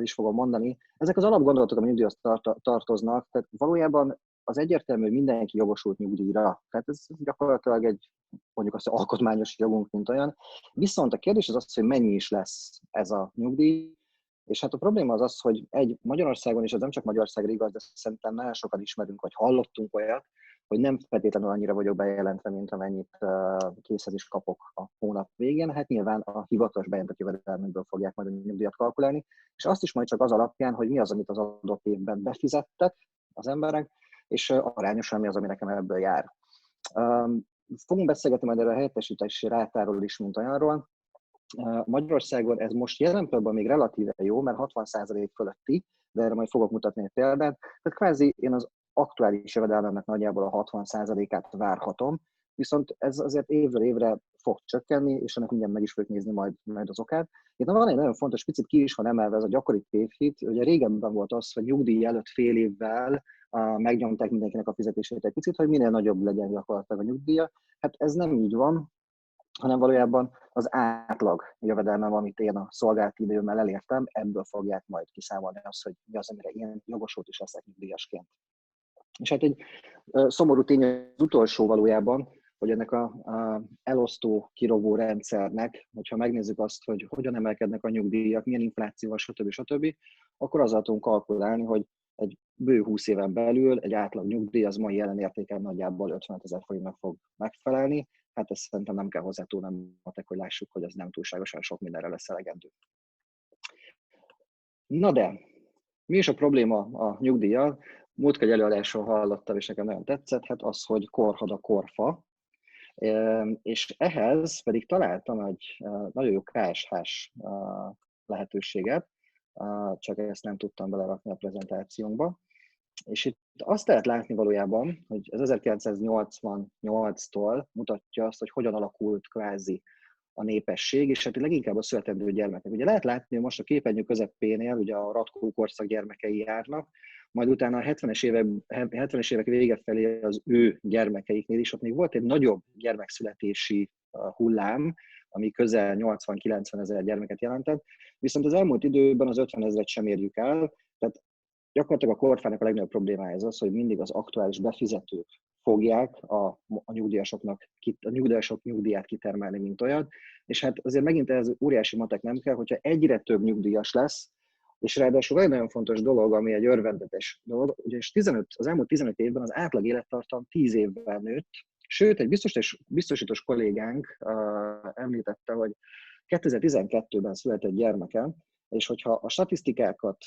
is fogom mondani. Ezek az alapgondolatok, ami nyugdíjhoz tartoznak, tehát valójában az egyértelmű, hogy mindenki jogosult nyugdíjra. Tehát ez gyakorlatilag egy, mondjuk azt, alkotmányos jogunk, mint olyan. Viszont a kérdés az, hogy mennyi is lesz ez a nyugdíj, és hát a probléma az, hogy Magyarországon, és ez nem csak Magyarországra igaz, de szerintem nagyon sokan ismerünk, vagy hallottunk olyat, hogy nem feltétlenül annyira vagyok bejelentve, mint amennyit készhez is kapok a hónap végén. Hát nyilván a hivatalos bejelentett jövedelmükből fogják majd a nyugdíjat kalkulálni, és azt is majd csak az alapján, hogy mi az, amit az adott évben befizettek az emberek, és arányosan mi az, ami nekem ebből jár. Fogunk beszélgetni majd erről a helyettesítési rátáról is, mint olyanról. Magyarországon ez most jelen pillanatban még relatíve jó, mert 60% fölötti, de erre majd fogok mutatni egy példát. Tehát kvázi én az aktuális jövedelmemnek nagyjából a 60%-át várhatom, viszont ez azért évről évre fog csökkenni, és ennek mindjárt meg is fogjuk nézni majd az okát. Itt van egy nagyon fontos, picit ki is van emelve ez a gyakori tévhit, ugye régebben volt az, hogy nyugdíj előtt fél évvel megnyomták mindenkinek a fizetését egy picit, hogy minél nagyobb legyen gyakorlatilag a nyugdíja. Hát ez nem így van, hanem valójában az átlag jövedelmem, amit én a szolgálati időmmel elértem, ebből fogják majd kiszámolni azt, hogy mi az, amire én jogosult is leszek nyugdíjasként. És hát egy szomorú tény az utolsó valójában, hogy ennek a elosztó, kirogó rendszernek, hogyha megnézzük azt, hogy hogyan emelkednek a nyugdíjak, milyen inflációval, stb., akkor azzal tudunk kalkulálni, hogy egy bő 20 éven belül egy átlag nyugdíj az mai jelen értéken nagyjából 50 000 forintnak fog megfelelni. Hát ezt szerintem nem kell hozzá túlnom, hogy lássuk, hogy ez nem túlságosan sok mindenre lesz elegendő. Na de, mi is a probléma a nyugdíjjal? Múltkor egy előadáson hallottam, és nekem nagyon tetszett, hát az, hogy korhad a korfa, és ehhez pedig találtam egy nagyon jó KSH-s lehetőséget, csak ezt nem tudtam belerakni a prezentációnkba. És itt azt lehet látni valójában, hogy az 1988-tól mutatja azt, hogy hogyan alakult kvázi a népesség, és hát leginkább a születendő gyermekek. Ugye lehet látni, hogy most a képernyő közepénél ugye a Ratkó korszak gyermekei járnak, majd utána a 70-es évek vége felé az ő gyermekeiknél is, ott még volt egy nagyobb gyermekszületési hullám, ami közel 80-90 ezer gyermeket jelentett, viszont az elmúlt időben az 50 ezret sem érjük el, tehát gyakorlatilag a kormánynak a legnagyobb problémája az, hogy mindig az aktuális befizetők fogják a nyugdíjasok nyugdíját kitermelni, mint olyat, és hát azért megint ez óriási matek nem kell, hogyha egyre több nyugdíjas lesz, és ráadásul egy nagyon fontos dolog, ami egy örvendetes dolog, ugyanis az elmúlt 15 évben az átlag élettartam 10 évvel nőtt, sőt, egy biztosítós kollégánk említette, hogy 2012-ben született gyermeke, és hogyha a statisztikákat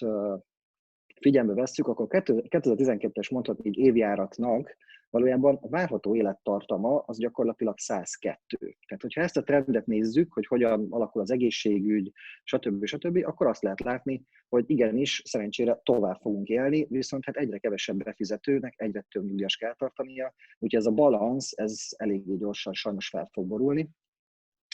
figyelme vesszük, akkor 2012-es mondhatni így évjáratnak valójában a várható élettartama az gyakorlatilag 102. Tehát, hogyha ezt a trendet nézzük, hogy hogyan alakul az egészségügy, stb., akkor azt lehet látni, hogy igenis, szerencsére tovább fogunk élni, viszont hát egyre kevesebb befizetőnek, egyre több nyugdíjas kell tartania, úgyhogy ez a balansz, ez eléggé gyorsan sajnos fel fog borulni.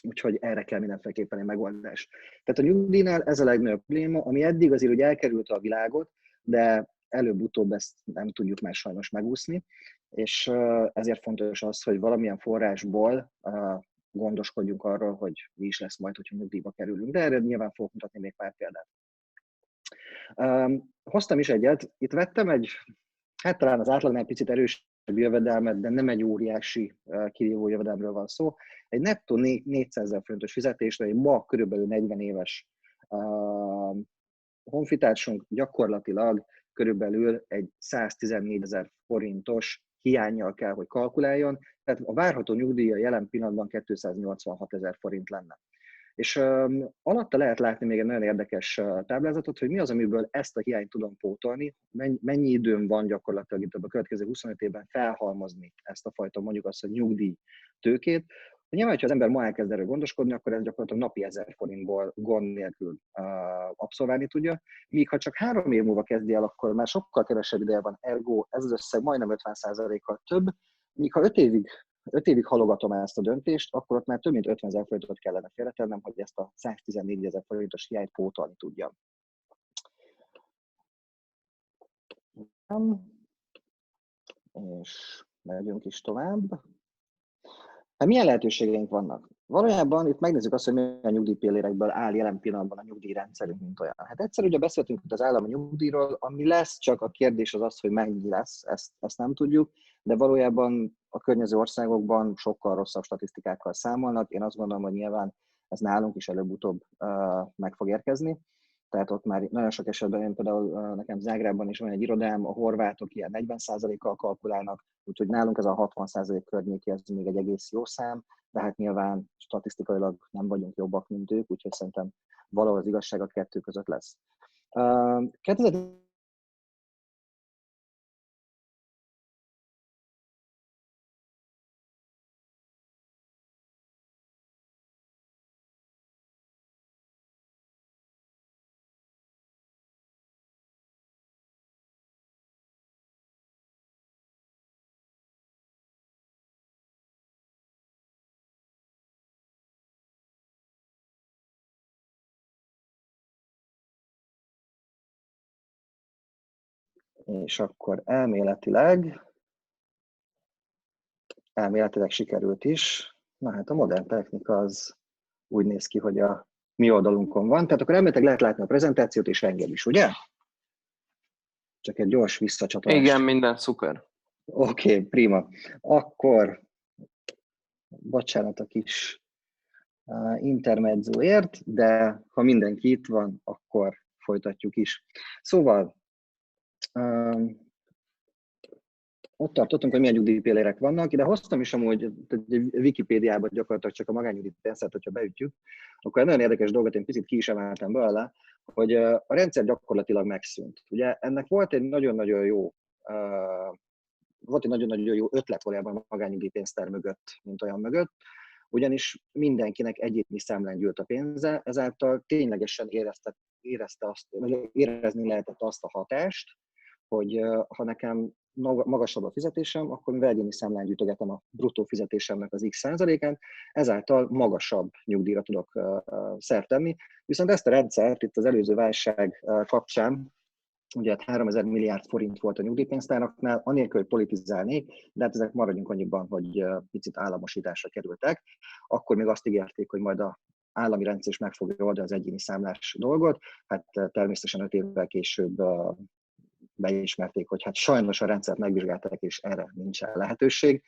Úgyhogy erre kell mindenféleképpen egy megoldás. Tehát a nyugdíjnál ez a legnagyobb probléma, ami eddig azért úgy elkerülte a világot, de előbb-utóbb ezt nem tudjuk már sajnos megúszni, és ezért fontos az, hogy valamilyen forrásból gondoskodjunk arról, hogy mi is lesz majd, hogyha nyugdíjba kerülünk. De erre nyilván fogok mutatni még pár példát. Hoztam is egyet, itt vettem egy, hát talán az átlagnál picit erősebb jövedelmet, de nem egy óriási kirívó jövedelmről van szó. Egy nettó 400 000 forintos fizetésre egy ma körülbelül 40 éves honfitársunk gyakorlatilag körülbelül egy 114 000 forintos hiánnyal kell, hogy kalkuláljon, tehát a várható nyugdíja jelen pillanatban 286 000 forint lenne. És alatta lehet látni még egy nagyon érdekes táblázatot, hogy mi az, amiből ezt a hiányt tudom pótolni, mennyi időm van gyakorlatilag itt a következő 25 évben felhalmozni ezt a fajta, mondjuk azt, hogy nyugdíj tőkét. Nyilván, hogyha az ember ma elkezd erről gondoskodni, akkor ez gyakorlatilag napi 1000 forintból gond nélkül abszolválni tudja. Míg ha csak 3 év múlva kezdi el, akkor már sokkal kevesebb ideje van, ergo ez az összeg majdnem 50%-kal több. Míg ha 5 évig halogatom ezt a döntést, akkor ott már több mint 50 000 forintot kellene félretennem, hogy ezt a 114 000 forintos hiányt pótolni tudjam. És megyünk is tovább. Hát milyen lehetőségeink vannak? Valójában itt megnézzük azt, hogy milyen nyugdíjpillérekből áll jelen pillanatban a nyugdíjrendszerünk, mint olyan. Hát egyszer ugye beszéltünk itt az állami nyugdíjról, ami lesz, csak a kérdés az az, hogy mennyi lesz, ezt nem tudjuk, de valójában a környező országokban sokkal rosszabb statisztikákkal számolnak. Én azt gondolom, hogy nyilván ez nálunk is előbb-utóbb meg fog érkezni. Tehát ott már nagyon sok esetben, én például nekem Zágrában is van egy irodám, a horvátok ilyen 40%-kal kalkulálnak, úgyhogy nálunk ez a 60% környéki, ez még egy egész jó szám, de hát nyilván statisztikailag nem vagyunk jobbak, mint ők, úgyhogy szerintem valahol az igazság a kettő között lesz. 2000 és akkor elméletileg sikerült is. Na hát a modern technika az úgy néz ki, hogy a mi oldalunkon van. Tehát akkor elméletileg lehet látni a prezentációt, és engem is, ugye? Csak egy gyors visszacsatolást. Igen, minden szuper. Oké, prima. Akkor, bocsánat a kis intermedzóért, de ha mindenki itt van, akkor folytatjuk is. Szóval, ott tartottunk, hogy milyen nyugdíjpillérek vannak. Ide hoztam is amúgy Wikipédiában gyakorlatilag csak a magánnyugdíjpénztár, hogyha beütjük, akkor egy nagyon érdekes dolgot én picit ki is emeltem belőle, hogy a rendszer gyakorlatilag megszűnt. Ugye ennek volt egy nagyon-nagyon jó ötlet valójában a magánnyugdíjpénztár mögött, mint olyan mögött, ugyanis mindenkinek egyéni számlán gyűlt a pénze, ezáltal ténylegesen érezni lehetett azt a hatást, hogy ha nekem magasabb a fizetésem, akkor mivel egyéni számlán gyűjtögetem a bruttó fizetésemnek az x százalékán, ezáltal magasabb nyugdíjra tudok szert tenni. Viszont ezt a rendszert itt az előző válság kapcsán, ugye 3000 milliárd forint volt a nyugdíjpénztáraknál, anélkül, hogy politizálnék, de hát ezek maradjunk annyiban, hogy picit államosításra kerültek. Akkor még azt ígérték, hogy majd a állami rendszer is meg fogja oldani az egyéni számlás dolgot. Hát természetesen 5 évvel később beismerték, hogy hát sajnos a rendszert megvizsgálták, és erre nincsen lehetőség.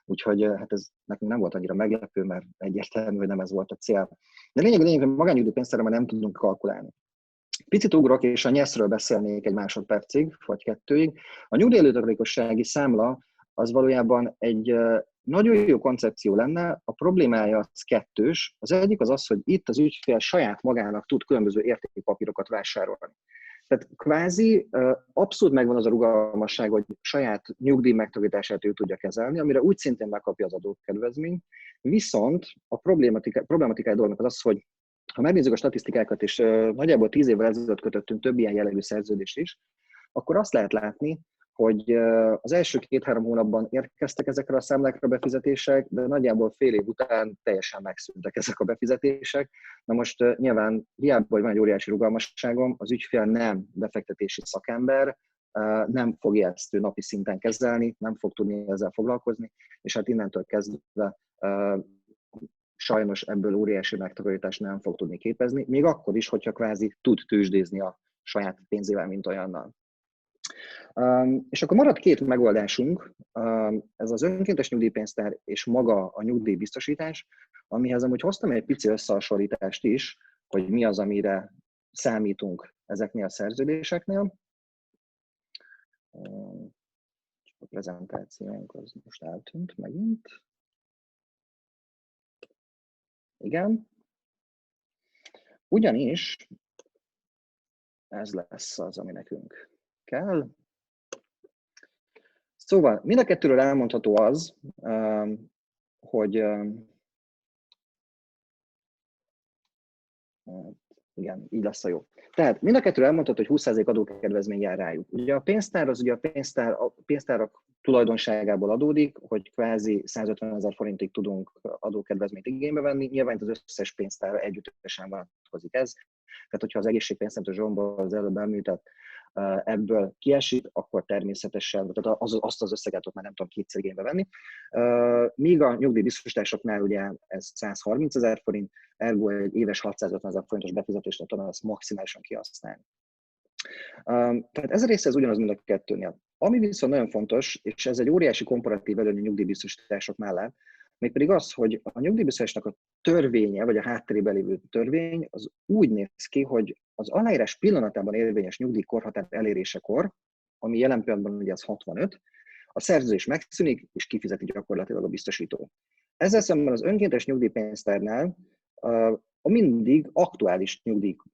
Úgyhogy hát ez nekünk nem volt annyira meglepő, mert egyértelmű, hogy nem ez volt a cél. De lényeg, hogy magánnyugdíjpénztárral már nem tudunk kalkulálni. Picit ugrok, és a NYESZ-ről beszélnék egy másodpercig, vagy 2-ig. A nyugdíjelőtakarékossági számla az valójában egy nagyon jó koncepció lenne, a problémája az kettős. Az egyik az az, hogy itt az ügyfél saját magának tud különböző értékpapírokat vásárolni. Tehát kvázi abszolút megvan az a rugalmasság, hogy saját nyugdíj megtakarítását ő tudja kezelni, amire úgy szintén megkapja az adókedvezményt. Viszont a problematikai dolognak az az, hogy ha megnézzük a statisztikákat, és nagyjából 10 évvel ezelőtt kötöttünk több ilyen jellegű szerződést is, akkor azt lehet látni, hogy az első 2-3 hónapban érkeztek ezekre a számlákra befizetések, de nagyjából fél év után teljesen megszűntek ezek a befizetések. Na most nyilván hiába, hogy van egy óriási rugalmasságom, az ügyfél nem befektetési szakember, nem fogja ezt napi szinten kezelni, nem fog tudni ezzel foglalkozni, és hát innentől kezdve sajnos ebből óriási megtakarítást nem fog tudni képezni, még akkor is, hogyha kvázi tud tőzsdézni a saját pénzével, mint olyannal. És akkor marad 2 megoldásunk, ez az önkéntes nyugdíjpénztár és maga a nyugdíjbiztosítás, amihez amúgy hoztam egy pici összehasonlítást is, hogy mi az, amire számítunk ezeknél a szerződéseknél. A prezentációnk az most eltűnt megint. Igen. Ugyanis ez lesz az, ami nekünk kell. Szóval mind a kettőről elmondható az, hogy igen, így lesz a jó. Tehát mind a kettőről elmondható, hogy 20% adókedvezmény jár rájuk. Ugye a pénztár az ugye a pénztárak tulajdonságából adódik, hogy kvázi 150 000 forintig tudunk adókedvezményt igénybe venni. Nyilván az összes pénztárra együttesen vonatkozik ez. Tehát, hogyha az egészségpénztár Zsomba az előbb említett ebből kiesik, akkor természetesen, tehát azt az összeget ott már nem tudom kétszer igénybe venni. Míg a nyugdíjbiztosításoknál ugye ez 130 000 forint, ergo egy éves 650 000 forintos befizetésre tudom ezt maximálisan kihasználni. Tehát ez a része az ugyanaz mind a kettőnél. Ami viszont nagyon fontos, és ez egy óriási komparatív előny a nyugdíjbiztosítások mellett, mégpedig az, hogy a nyugdíjbiztosításnak a törvénye, vagy a hátterében lévő törvény, az úgy néz ki, hogy az aláírás pillanatában érvényes nyugdíjkorhatár elérésekor, ami jelen pillanatban ugye az 65, a szerződés megszűnik, és kifizeti gyakorlatilag a biztosító. Ezzel szemben az önkéntes nyugdíjpénztárnál a mindig aktuális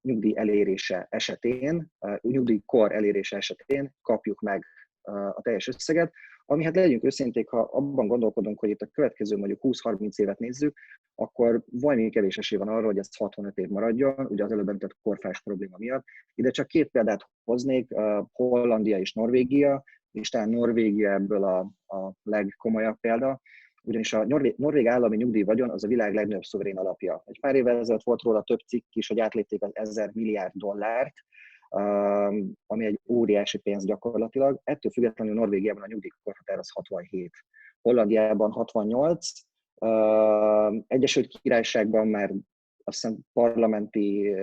nyugdíj elérése esetén, nyugdíjkor elérése esetén kapjuk meg a teljes összeget, ami hát legyünk őszinték, ha abban gondolkodunk, hogy itt a következő mondjuk 20-30 évet nézzük, akkor valami kevés esély van arra, hogy ez 65 év maradjon, ugye az előbb említett korfás probléma miatt. Ide csak 2 példát hoznék, Hollandia és Norvégia, és talán Norvégia ebből a legkomolyabb példa, ugyanis a norvég állami nyugdíjvagyon az a világ legnagyobb szuverén alapja. Egy pár évvel ezelőtt volt róla több cikk is, hogy átlépték az 1000 milliárd dollárt, ami egy óriási pénz gyakorlatilag. Ettől függetlenül Norvégiában a nyugdíjkorhatár az 67. Hollandiában 68, Egyesült Királyságban már azt hiszem parlamenti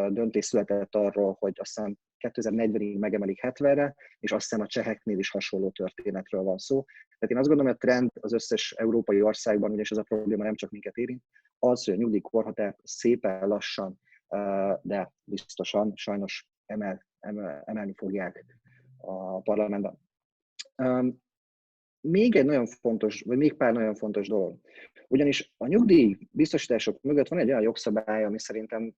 döntés született arról, hogy azt hiszem 2040-ig megemelik 70-re, és azt hiszem a cseheknél is hasonló történetről van szó. Tehát én azt gondolom, hogy a trend az összes európai országban, ugyanis ez a probléma nem csak minket érint, az, hogy a nyugdíjkorhatárt szépen lassan, de biztosan sajnos emelni fogják a parlamentben. Még egy nagyon fontos, vagy még pár nagyon fontos dolog. Ugyanis a nyugdíjbiztosítások mögött van egy olyan jogszabály, ami szerintem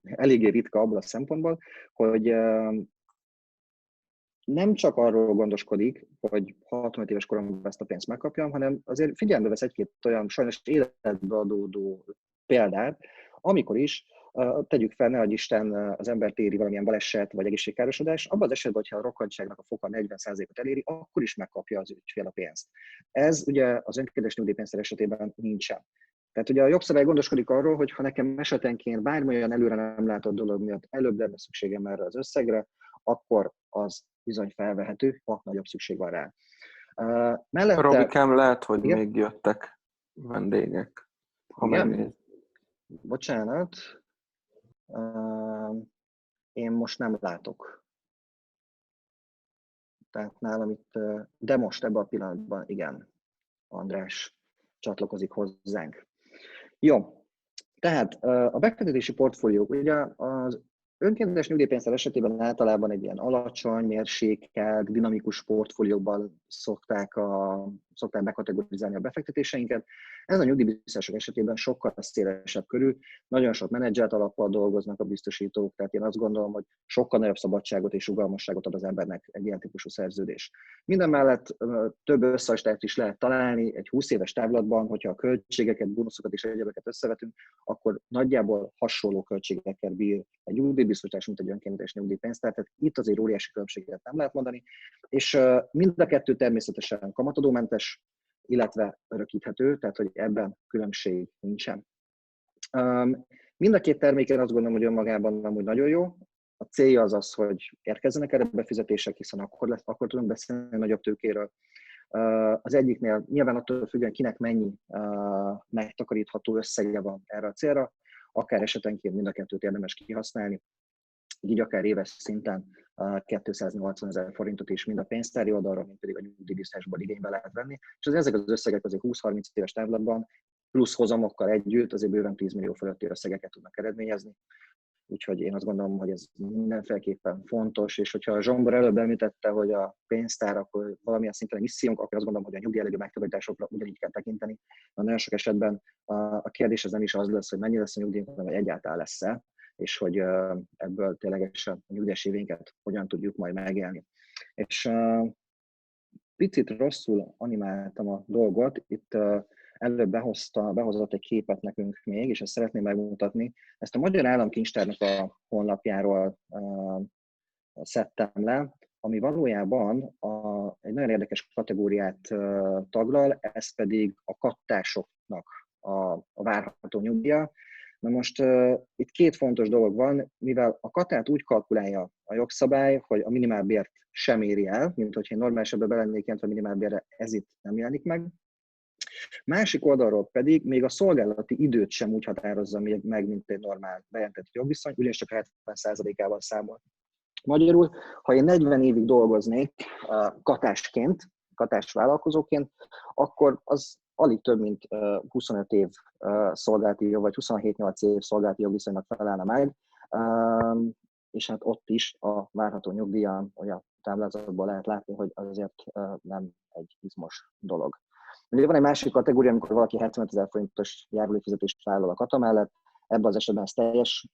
eléggé ritka abból a szempontból, hogy nem csak arról gondoskodik, hogy 65 éves koromban ezt a pénzt megkapjam, hanem azért figyelembe vesz egy-két olyan sajnos életbe adódó példát, amikor is tegyük fel, ne adj Isten, az embert éri valamilyen baleset vagy egészségkárosodás, abban az esetben, hogyha a rokkantságnak a foka 40%-ot eléri, akkor is megkapja az ügyfél a pénzt. Ez ugye az önkéntes nyugdíjpénztár esetében nincsen. Tehát ugye a jogszabály gondoskodik arról, hogy ha nekem esetenként bármilyen előre nem látott dolog miatt előbb lenne szükségem erre az összegre, akkor az bizony felvehető, ha nagyobb szükség van rá. Mellette... Robikám, lehet, hogy igen? még jöttek vendégek. Ha Igen? megnéz. Bocsánat. Én most nem látok. Tehát nálam itt, de most ebben a pillanatban igen, András csatlakozik hozzánk. Jó, tehát a befektetési portfóliók, ugye az önkéntes nyugdíjpénztár esetében általában egy ilyen alacsony, mérsékelt, dinamikus portfólióban szokták bekategorizálni a befektetéseinket. Ez a nyugdíjbiztosítások esetében sokkal szélesebb körül, nagyon sok menedzselt alappal dolgoznak a biztosítók, tehát én azt gondolom, hogy sokkal nagyobb szabadságot és rugalmasságot ad az embernek egy ilyen típusú szerződés. Minden mellett több összehasonlítást is lehet találni egy 20 éves távlatban, hogyha a költségeket, bónuszokat és egyebeket összevetünk, akkor nagyjából hasonló költségekkel bír egy nyugdíjbiztosítás, mint egy önkéntes nyugdíjpénztár, tehát itt azért óriási különbséget nem lehet mondani, és mind a kettő természetesen kamatadómentes, illetve örökíthető, tehát hogy ebben különbség nincsen. Mind a két terméken azt gondolom, hogy önmagában amúgy nagyon jó. A célja az az, hogy érkezzenek erre befizetések, hiszen akkor tudunk beszélni nagyobb tőkéről. Az egyiknél nyilván attól függően kinek mennyi megtakarítható összege van erre a célra, akár esetenként mind a kettőt érdemes kihasználni, így akár éves szinten 280 000 forintot is mind a pénztári oldalról, mind pedig a nyugdíjbiztosításból igénybe lehet venni, és ezek az összegek azért 20-30 éves távlatban plusz hozamokkal együtt azért bőven 10 millió fölötti összegeket tudnak eredményezni. Úgyhogy én azt gondolom, hogy ez mindenféleképpen fontos, és hogyha a Zsombor előbb említette, hogy a pénztárak valamilyen szinten a missziónk, akkor azt gondolom, hogy a nyugdíjjellegű megtakarításokra ugyanígy kell tekinteni. Nagyon sok esetben a kérdés az nem is az lesz, hogy mennyi lesz a nyugdíjunk, hanem hogy egyáltalán lesz-e, és hogy ebből ténylegesen a nyugdíjas événket hogyan tudjuk majd megélni. És picit rosszul animáltam a dolgot, itt előbb behozott egy képet nekünk még, és ezt szeretném megmutatni. Ezt a Magyar Államkincstárnak a honlapjáról szedtem le, ami valójában egy nagyon érdekes kategóriát taglal, ez pedig a kattásoknak a várható nyugdíja. Na most itt két fontos dolog van, mivel a kattát úgy kalkulálja a jogszabály, hogy a minimálbért sem éri el, mint hogyha én normál esetben belennék jelentve a minimálbérre, ez itt nem jelenik meg. Másik oldalról pedig még a szolgálati időt sem úgy határozza meg, mint egy normál bejelentett jogviszony, ugyanis csak 70%-ával számol. Magyarul, ha én 40 évig dolgoznék katásként, katásvállalkozóként, akkor az alig több, mint 25 év szolgálati jog, vagy 27-8 év szolgálati jogviszonynak felelne meg, és hát ott is a várható nyugdíjan, hogy a táblázatból lehet látni, hogy azért nem egy izmos dolog. Ugye van egy másik kategória, amikor valaki 75 000 forintos járulékfizetést vállal a kata mellett, ebben az esetben ez teljes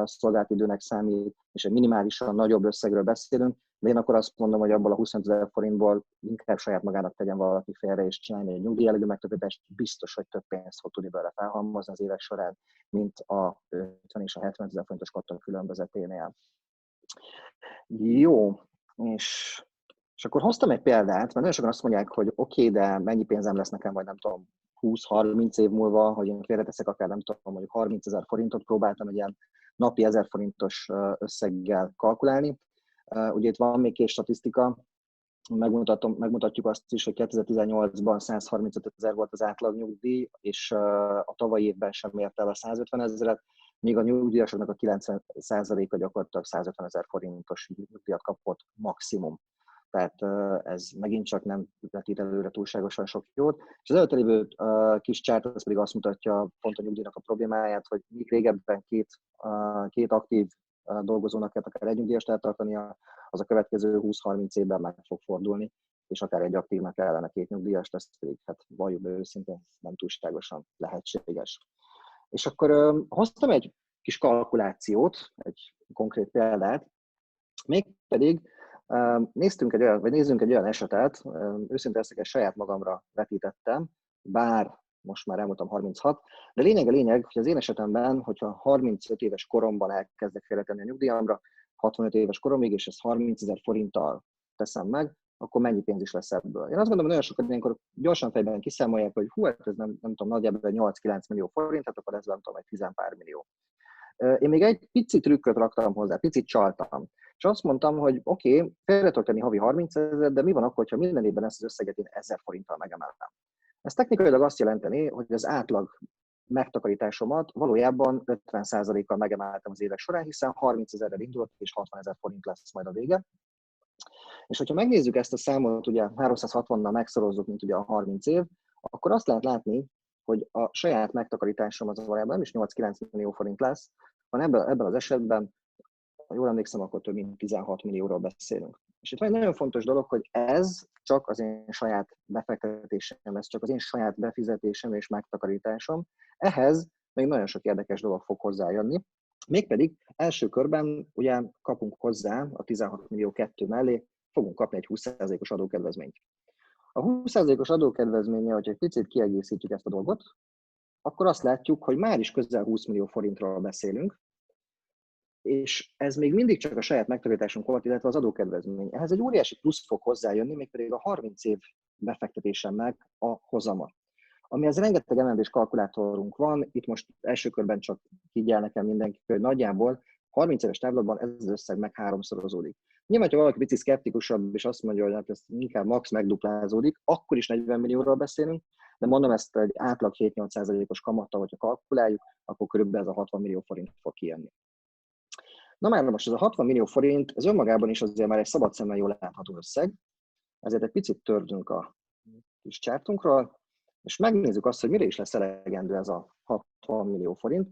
szolgálati időnek számít, és egy minimálisan nagyobb összegről beszélünk, de én akkor azt mondom, hogy abból a 25 000 forintból inkább saját magának tegyen valaki félre, és csinálni egy nyugdíjjellegű megtakarítást, biztos, hogy több pénzt fog tudni belőle felhalmozni az évek során, mint a 50 és a 70 000 forintos kata különbözeténél. Jó, és akkor hoztam egy példát, mert nagyon sokan azt mondják, hogy oké, de mennyi pénzem lesz nekem, vagy nem tudom, 20-30 év múlva, hogy én félreteszek akár nem tudom, mondjuk 30 000 forintot, próbáltam egy ilyen napi 1000 forintos összeggel kalkulálni. Ugye itt van még két statisztika, megmutatjuk azt is, hogy 2018-ban 135 000 volt az átlagnyugdíj, és a tavalyi évben sem ért el a 150 000-et, míg a nyugdíjasoknak a 90%-a gyakorlatilag 150 000 forintos nyugdíjat kapott maximum. Tehát ez megint csak nem vetít előre túlságosan sok jót. És az előtte lévő kis csárt az pedig azt mutatja pont a nyugdíjnak a problémáját, hogy míg régebben két aktív dolgozónak kellett akár egy nyugdíjast eltartania, az a következő 20-30 évben meg fog fordulni, és akár egy aktívnak kellene két nyugdíjast, ezt pedig hát valljuk be őszintén nem túlságosan lehetséges. És akkor hoztam egy kis kalkulációt, egy konkrét példát, mégpedig nézzünk egy olyan esetet, őszintén ezt saját magamra vetítettem, bár most már elmondtam 36, de lényeg, hogy az én esetemben, hogyha 35 éves koromban elkezdek félretenni a nyugdíjamra, 65 éves koromig, és ezt 30 000 forinttal teszem meg, akkor mennyi pénz is lesz ebből. Én azt gondolom, hogy nagyon sokan ilyenkor gyorsan fejben kiszámolják, hogy hú, hát ez nem tudom, nagyjából 8-9 millió forint, hát akkor ez nem tudom, egy 10 pár millió. Én még egy pici trükköt raktam hozzá, picit csaltam. És azt mondtam, hogy oké, félre tudok tenni havi 30 000, de mi van akkor, ha minden évben ezt az összeget én 1000 forinttal megemelem? Ez technikailag azt jelenteni, hogy az átlag megtakarításomat valójában 50%-kal megemeltem az évek során, hiszen 30 000-rel indult, és 60 000 forint lesz majd a vége. És hogyha megnézzük ezt a számot, ugye 360-nal megszorozzuk, mint ugye a 30 év, akkor azt lehet látni, hogy a saját megtakarításom az valójában nem is 8-9 millió forint lesz, hanem ebben az esetben, ha jól emlékszem, akkor több mint 16 millióról beszélünk. És itt van egy nagyon fontos dolog, hogy ez csak az én saját befektetésem, ez csak az én saját befizetésem és megtakarításom. Ehhez még nagyon sok érdekes dolog fog hozzájönni. Mégpedig első körben ugye kapunk hozzá a 16 millió 2 mellé, fogunk kapni egy 20%-os adókedvezményt. A 20%-os adókedvezménye, hogyha egy picit kiegészítjük ezt a dolgot, akkor azt látjuk, hogy már is közel 20 millió forintról beszélünk, és ez még mindig csak a saját megtakarításunk volt, illetve az adókedvezmény. Ehhez egy óriási plusz fog hozzájönni, mégpedig a 30 év befektetésemnek a hozama. Amihez rengeteg MNB-s kalkulátorunk van, itt most első körben csak higgyel nekem mindenki, hogy nagyjából 30 éves távlatban ez az összeg meg háromszorozódik. Nyilván, ha valaki picit szkeptikusabb, és azt mondja, hogy hát ez inkább max megduplázódik, akkor is 40 millióról beszélünk, de mondom, ezt egy átlag 7-8%-os kamattal, hogyha kalkuláljuk, akkor körülbelül ez a 60 millió forint fog kijönni. Na már most ez a 60 millió forint, ez önmagában is azért már egy szabad szemmel jól látható összeg, ezért egy picit tördünk a kis csártunkról, és megnézzük azt, hogy mire is lesz elegendő ez a 60 millió forint.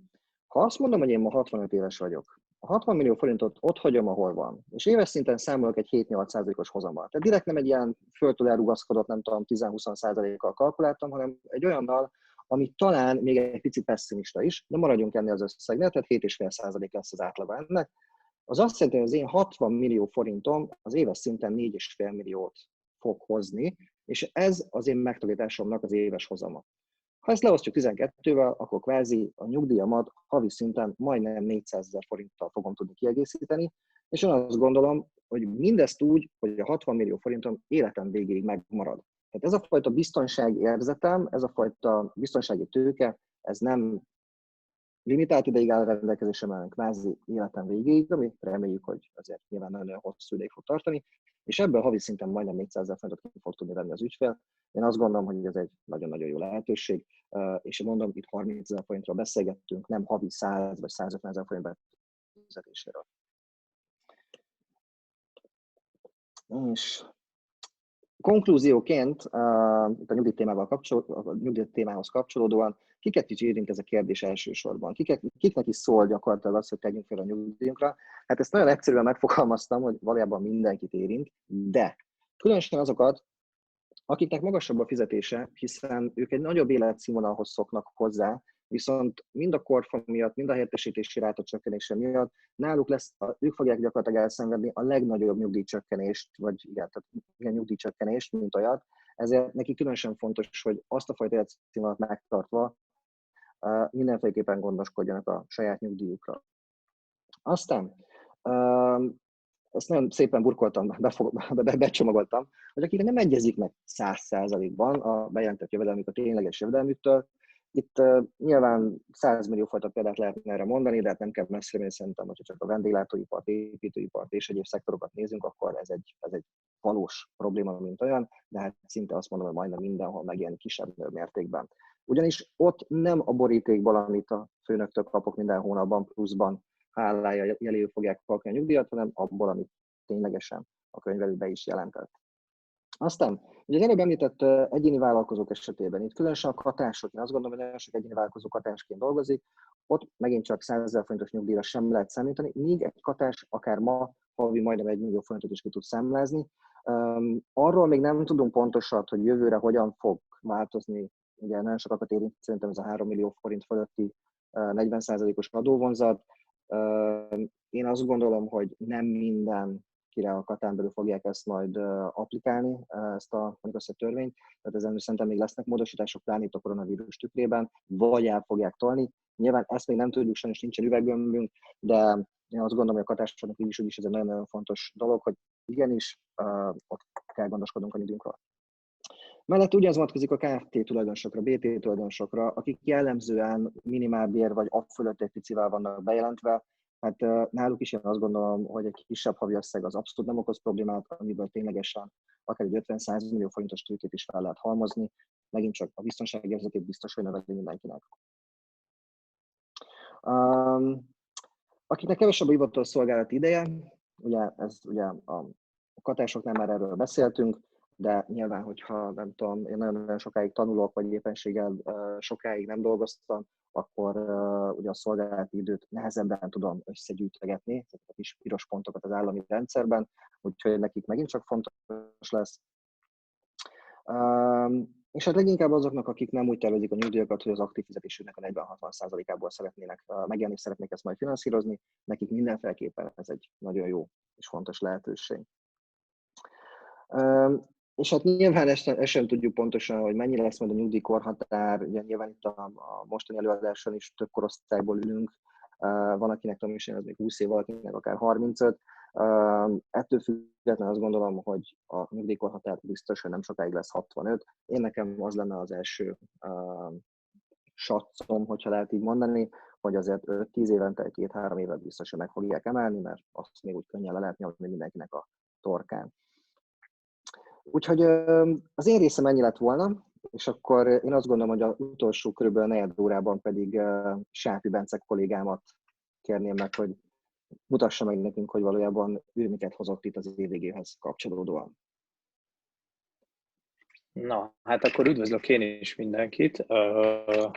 Ha azt mondom, hogy én ma 65 éves vagyok, a 60 millió forintot ott hagyom, ahol van, és éves szinten számolok egy 7-8%-os hozammal. Tehát direkt nem egy ilyen földtől elrugaszkodott, nem tudom, 10-20%-kal kalkuláltam, hanem egy olyannal, ami talán még egy picit pessimista is, de maradjunk ennél az összegnél, tehát 7,5% lesz az átlaga ennek. Az azt jelenti, hogy az én 60 millió forintom az éves szinten 4,5 milliót fog hozni, és ez az én megtakarításomnak az éves hozama. Ha ezt leosztjuk 12-vel, akkor kvázi a nyugdíjamat havi szinten majdnem 400 000 forinttal fogom tudni kiegészíteni, és én azt gondolom, hogy mindezt úgy, hogy a 60 millió forintom életem végéig megmarad. Tehát ez a fajta biztonsági érzetem, ez a fajta biztonsági tőke, ez nem limitált ideig áll rendelkezésemben, kvázi életem végéig, ami reméljük, hogy azért nyilván nagyon hosszú ideig fog tartani, és ebből havi szinten majdnem 400 000 forintot ki fog tudni venni az ügyfél. Én azt gondolom, hogy ez egy nagyon-nagyon jó lehetőség, és mondom, itt 30 000 forintról beszélgettünk, nem havi 100 vagy 150 000 forint befizetéséről. És konklúzióként itt a nyugdíj témához kapcsolódóan kiket is érint ez a kérdés elsősorban? Kiknek is szól gyakorlatilag az, hogy tegyünk fel a nyugdíjunkra? Hát ezt nagyon egyszerűen megfogalmaztam, hogy valójában mindenkit érint, de különösen azokat, akiknek magasabb a fizetése, hiszen ők egy nagyobb életszínvonalhoz szoknak hozzá, viszont mind a korfa miatt, mind a helyettesítési ráta csökkenése miatt náluk lesz, ők fogják gyakorlatilag elszenvedni a legnagyobb nyugdíjcsökkenést, vagy igen, nyugdíjcsökkenést, mint olyat. Ezért neki különösen fontos, hogy azt a fajta életszínvonalat megtartva mindenféleképpen gondoskodjanak a saját nyugdíjukra. Aztán ezt nagyon szépen burkoltam, becsomagoltam, hogy akik nem egyezik meg 100%-ban a bejelentett jövedelmük a tényleges jövedelmüktől, itt nyilván 100 millió fajta példát lehetne erre mondani, de hát nem kell messzire menni, szerintem, hogyha csak a vendéglátóipart, építőipart és egyéb szektorokat nézünk, akkor ez egy valós probléma, mint olyan, de hát szinte azt mondom, hogy majdnem mindenhol megjelenik kisebb mértékben. Ugyanis ott nem a borítékból, amit a főnöktől kapok minden hónapban pluszban, hálája jeléül fogják kapni a nyugdíjat, hanem abból, amit ténylegesen a könyvelő be is jelentett. Aztán, ugye az előbb említett egyéni vállalkozók esetében, itt különösen a katások, én azt gondolom, hogy nagyon sok egyéni vállalkozó katásként dolgozik, ott megint csak 100 000 forintos nyugdíjra sem lehet számítani, míg egy katás akár ma havi majdnem 1 millió forintot is ki tud számlázni. Arról még nem tudunk pontosat, hogy jövőre hogyan fog változni, ugye nagyon sokakat érint szerintem ez a 3 millió forint fölötti 40%-os adóvonzat. Én azt gondolom, hogy nem minden akire a Katán belül fogják ezt majd applikálni, ezt a törvényt. Tehát ezen szerintem még lesznek módosítások, pláne itt a koronavírus tükrében, vagy el fogják tolni. Nyilván ezt még nem tudjuk, sajnos nincsen üveggömbünk, de én azt gondolom, hogy a katásoknak így is ez egy nagyon-nagyon fontos dolog, hogy igenis ott kell gondoskodnunk a nyugdíjunkról. Mellett ugyanaz vonatkozik a Kft. Tulajdonosokra, BT tulajdonosokra, akik jellemzően minimálbér vagy fölött egy picivel vannak bejelentve. Hát náluk is én azt gondolom, hogy egy kisebb havi összeg az abszolút nem okoz problémát, amiből ténylegesen akár egy 50-100 millió forintos tőkét is fel lehet halmozni. Megint csak a biztonságérzetét biztos, hogy növeli mindenkinek. Akiknek kevesebb a hivatalos szolgálati ideje, ugye a katásoknál már erről beszéltünk, de nyilván, hogyha nem tudom, én nagyon sokáig tanulok, vagy éppenséggel sokáig nem dolgoztam, akkor ugye a szolgálati időt nehezebben tudom összegyűjtögetni, ezeket a kis piros pontokat az állami rendszerben, úgyhogy nekik megint csak fontos lesz. És hát leginkább azoknak, akik nem úgy tervezik a nyugdíjakat, hogy az aktív fizetésüknek a 40-60%-ából szeretnék ezt majd finanszírozni, nekik mindenféleképpen ez egy nagyon jó és fontos lehetőség. És hát nyilván ezt sem tudjuk pontosan, hogy mennyi lesz majd a nyugdíjkorhatár, ugye nyilván itt a mostani előadáson is több korosztályból ülünk, van akinek tudom is, ez még 20 év, valakinek akár 35. Ettől függetlenül azt gondolom, hogy a nyugdíjkorhatár biztos, hogy nem sokáig lesz 65. Én nekem az lenne az első satszom, hogyha lehet így mondani, hogy azért 5-10 évente, 2-3 évet biztos, hogy meg fogják emelni, mert azt még úgy könnyen le lehet nyomni mindenkinek a torkán. Úgyhogy az én részem ennyi lett volna, és akkor én azt gondolom, hogy az utolsó körülbelül negyed órában pedig Sápi Bence kollégámat kérném meg, hogy mutassa meg nekünk, hogy valójában ő miket hozott itt az év végéhez kapcsolódóan. Na, hát akkor üdvözlök én is mindenkit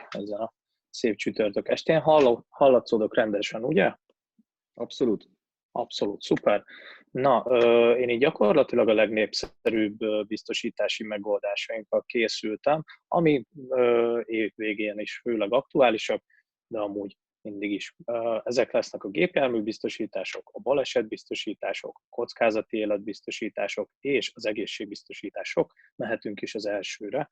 ezen a szép csütörtök estén. Hallatszódok rendesen, ugye? Abszolút. Abszolút, szuper. Na, én így gyakorlatilag a legnépszerűbb biztosítási megoldásainkkal készültem, ami év végén is főleg aktuálisak, de amúgy mindig is. Ezek lesznek a gépjárműbiztosítások, a balesetbiztosítások, a kockázati életbiztosítások és az egészségbiztosítások. Mehetünk is az elsőre.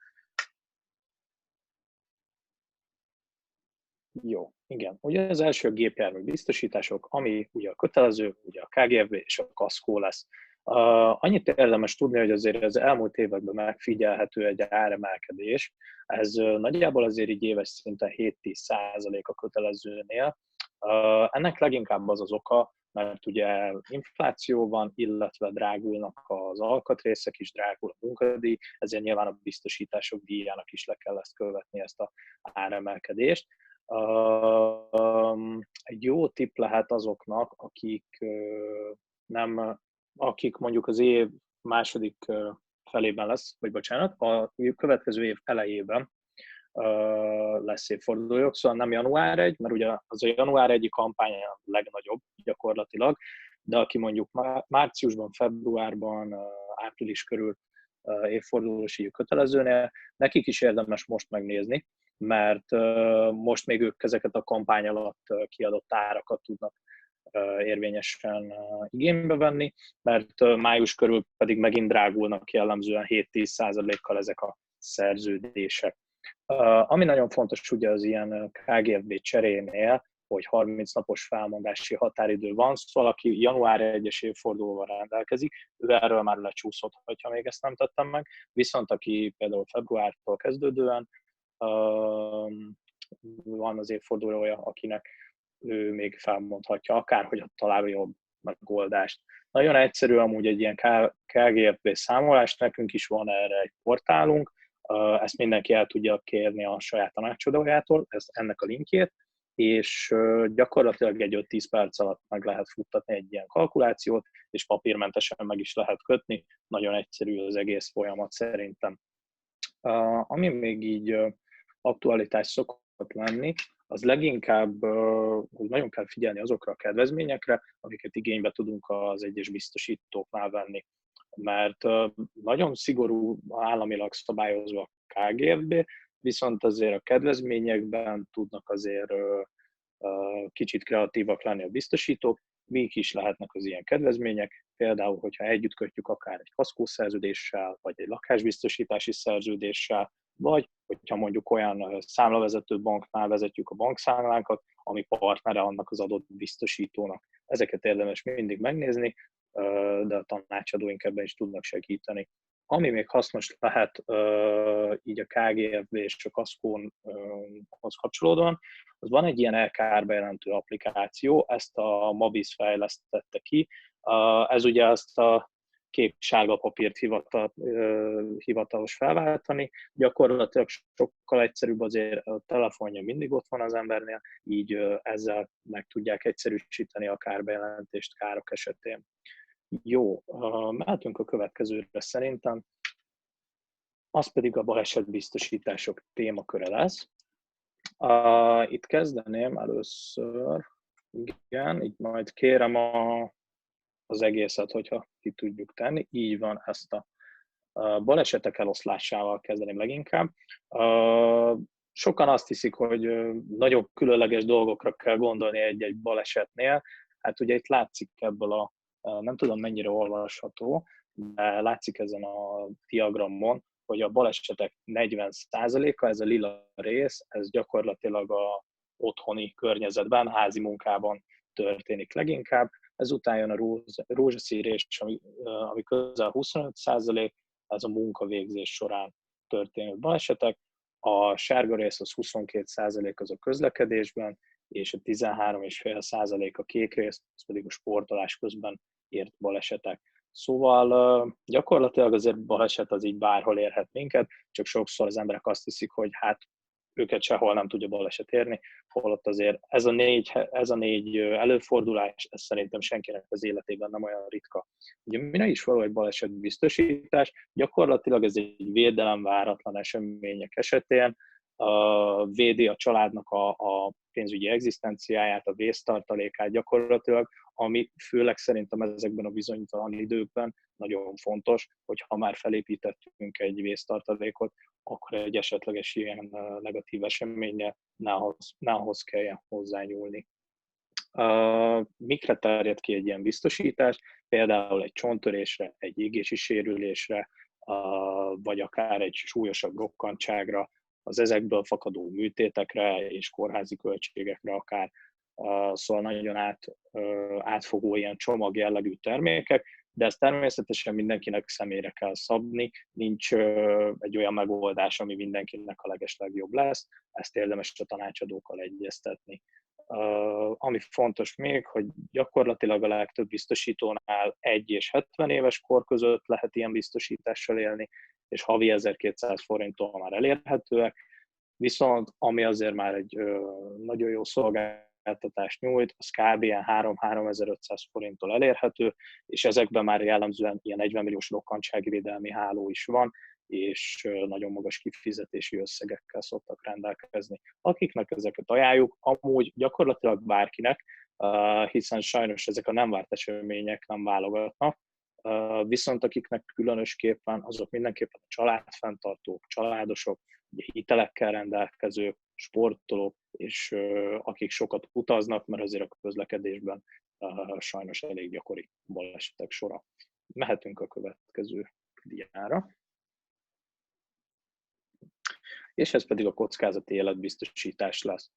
Jó, igen. Ugye az első a gépjárműbiztosítások, ami ugye a kötelező, ugye a KGFB és a Kaskó lesz. Annyit érdemes tudni, hogy azért az elmúlt években megfigyelhető egy áremelkedés. Ez nagyjából azért így éves szinten 7-10% a kötelezőnél. Ennek leginkább az az oka, mert ugye infláció van, illetve drágulnak az alkatrészek is, drágul a munkadíj, ezért nyilván a biztosítások díjának is le kell ezt követni, ezt az áremelkedést. Egy jó tipp lehet azoknak, akik mondjuk az év második felében lesz, vagy bocsánat, a következő év elejében lesz évfordulójuk, szóval nem január 1, mert ugye az a január 1-i kampány a legnagyobb gyakorlatilag, de aki mondjuk márciusban, februárban, április körül évfordulós így kötelezőnél, nekik is érdemes most megnézni, mert most még ők ezeket a kampány alatt kiadott árakat tudnak érvényesen igénybe venni, mert május körül pedig megint drágulnak jellemzően 7-10%-kal ezek a szerződések. Ami nagyon fontos ugye az ilyen KGFB cserénél, hogy 30 napos felmondási határidő van, szóval aki január 1-es évfordulóval rendelkezik, ő erről már lecsúszott, ha még ezt nem tettem meg, viszont aki például februártól kezdődően van az évfordulója, akinek ő még felmondhatja, akárhogy találja jobb megoldást. Nagyon egyszerű amúgy egy ilyen KGFB számolás, nekünk is van erre egy portálunk, ezt mindenki el tudja kérni a saját tanácsadójától, ennek a linkjét, és gyakorlatilag egy 5-10 perc alatt meg lehet futtatni egy ilyen kalkulációt, és papírmentesen meg is lehet kötni. Nagyon egyszerű az egész folyamat szerintem. Ami még így aktualitás szokott lenni, az leginkább, hogy nagyon kell figyelni azokra a kedvezményekre, amiket igénybe tudunk az egyes biztosítóknál venni. Mert nagyon szigorú államilag szabályozva a KGFB, viszont azért a kedvezményekben tudnak azért kicsit kreatívak lenni a biztosítók, mik is lehetnek az ilyen kedvezmények, például, hogyha együtt kötjük akár egy kaszkószerződéssel, vagy egy lakásbiztosítási szerződéssel, vagy hogyha mondjuk olyan számlavezető banknál vezetjük a bankszámlánkat, ami partnere annak az adott biztosítónak. Ezeket érdemes mindig megnézni, de a tanácsadóink ebben is tudnak segíteni. Ami még hasznos lehet így a KGFB és a Kaszkónhoz kapcsolódóan, az van egy ilyen elkárbejelentő applikáció, ezt a Mabis fejlesztette ki. Ez ugye azt a kék-sárga papírt hivatalos felváltani. Gyakorlatilag sokkal egyszerűbb, azért a telefonja mindig ott van az embernél, így ezzel meg tudják egyszerűsíteni a kárbejelentést károk esetén. Jó, mehetünk a következőre szerintem. Az pedig a balesetbiztosítások témaköre lesz. Itt kezdeném először, igen, így majd kérem az egészet, hogyha ki tudjuk tenni. Így van, ezt a balesetek eloszlásával kezdeném leginkább. Sokan azt hiszik, hogy nagyobb különleges dolgokra kell gondolni egy balesetnél. Hát ugye itt látszik ebből nem tudom mennyire olvasható, de látszik ezen a diagramon, hogy a balesetek 40%-a, ez a lila rész, ez gyakorlatilag a otthoni környezetben, házi munkában történik leginkább. Ezután jön a rózsaszín rész, ami közel 25%, ez a munkavégzés során történő balesetek. A sárga rész az 22% az a közlekedésben, és a 13,5% a kék rész, az pedig a sportolás közben ért balesetek. Szóval gyakorlatilag azért baleset az így bárhol érhet minket, csak sokszor az emberek azt hiszik, hogy hát őket sehol nem tudja baleset érni, holott azért ez a négy előfordulás, ez szerintem senkinek az életében nem olyan ritka. Ugye mire is való egy balesetbiztosítás? Gyakorlatilag ez egy védelem váratlan események esetén, védi a családnak a pénzügyi egzisztenciáját, a vésztartalékát gyakorlatilag, ami főleg szerintem ezekben a bizonytalan időkben nagyon fontos, hogy ha már felépítettünk egy vésztartalékot, akkor egy esetleges ilyen negatív eseménye ne ahhoz kelljen hozzányúlni. Mikre terjed ki egy ilyen biztosítás? Például egy csonttörésre, egy égési sérülésre, vagy akár egy súlyosabb rokkantságra, az ezekből fakadó műtétekre és kórházi költségekre akár. Szóval nagyon átfogó ilyen csomag jellegű termékek, de ezt természetesen mindenkinek személyre kell szabni, nincs egy olyan megoldás, ami mindenkinek a legeslegjobb lesz, ezt érdemes a tanácsadókkal egyeztetni. Ami fontos még, hogy gyakorlatilag a legtöbb biztosítónál 1 és 70 éves kor között lehet ilyen biztosítással élni, és havi 1200 forinttól már elérhetőek, viszont ami azért már egy nagyon jó szolgáltatást nyújt, az kb. 3-3500 forinttól elérhető, és ezekben már jellemzően ilyen 40 milliós rokkantságvédelmi háló is van, és nagyon magas kifizetési összegekkel szoktak rendelkezni. Akiknek ezeket ajánljuk, amúgy gyakorlatilag bárkinek, hiszen sajnos ezek a nem várt események nem válogatnak, viszont akiknek különösképpen, azok mindenképpen a családfenntartók, családosok, ugye hitelekkel rendelkezők, sportolók, és akik sokat utaznak, mert azért a közlekedésben sajnos elég gyakori balesetek sora. Mehetünk a következő diára. És ez pedig a kockázati életbiztosítás lesz.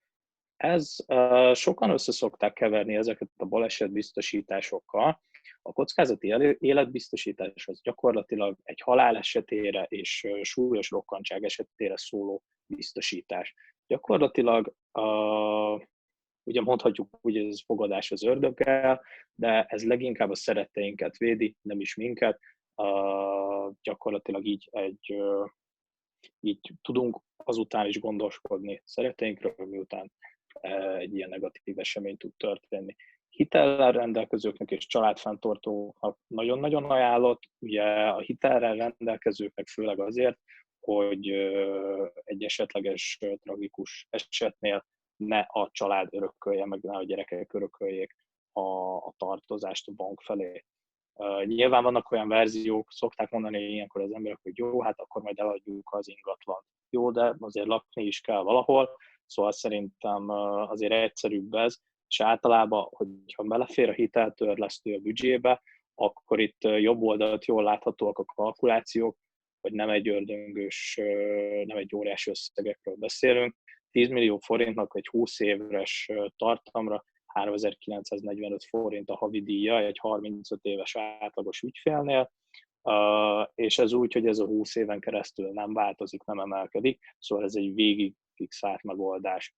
Sokan össze szokták keverni ezeket a balesetbiztosításokkal. A kockázati életbiztosítás az gyakorlatilag egy halál esetére és súlyos rokkantság esetére szóló biztosítás. Gyakorlatilag ugye mondhatjuk úgy, hogy ez fogadás az ördöggel, de ez leginkább a szeretteinket védi, nem is minket. Gyakorlatilag így tudunk azután is gondoskodni szeretteinkről, miután egy ilyen negatív esemény tud történni. Hitellel rendelkezőknek és családfenntartóknak nagyon-nagyon ajánlott, ugye a hitellel rendelkezőknek főleg azért, hogy egy esetleges tragikus esetnél ne a család örökölje, meg ne a gyerekek örököljék a tartozást a bank felé. Nyilván vannak olyan verziók, szokták mondani ilyenkor az emberek, hogy jó, hát akkor majd eladjuk az ingatlant. Jó, de azért lakni is kell valahol, szóval szerintem azért egyszerűbb ez, és általában, hogyha belefér a hiteltörlesztő a büdzsébe, akkor itt jobb oldalt jól láthatóak a kalkulációk, hogy nem egy ördöngős, nem egy óriási összegekről beszélünk. 10 millió forintnak egy 20 éves tartamra 3945 forint a havidíja egy 35 éves átlagos ügyfélnél, és ez úgy, hogy ez a 20 éven keresztül nem változik, nem emelkedik, szóval ez egy végig fixált megoldás.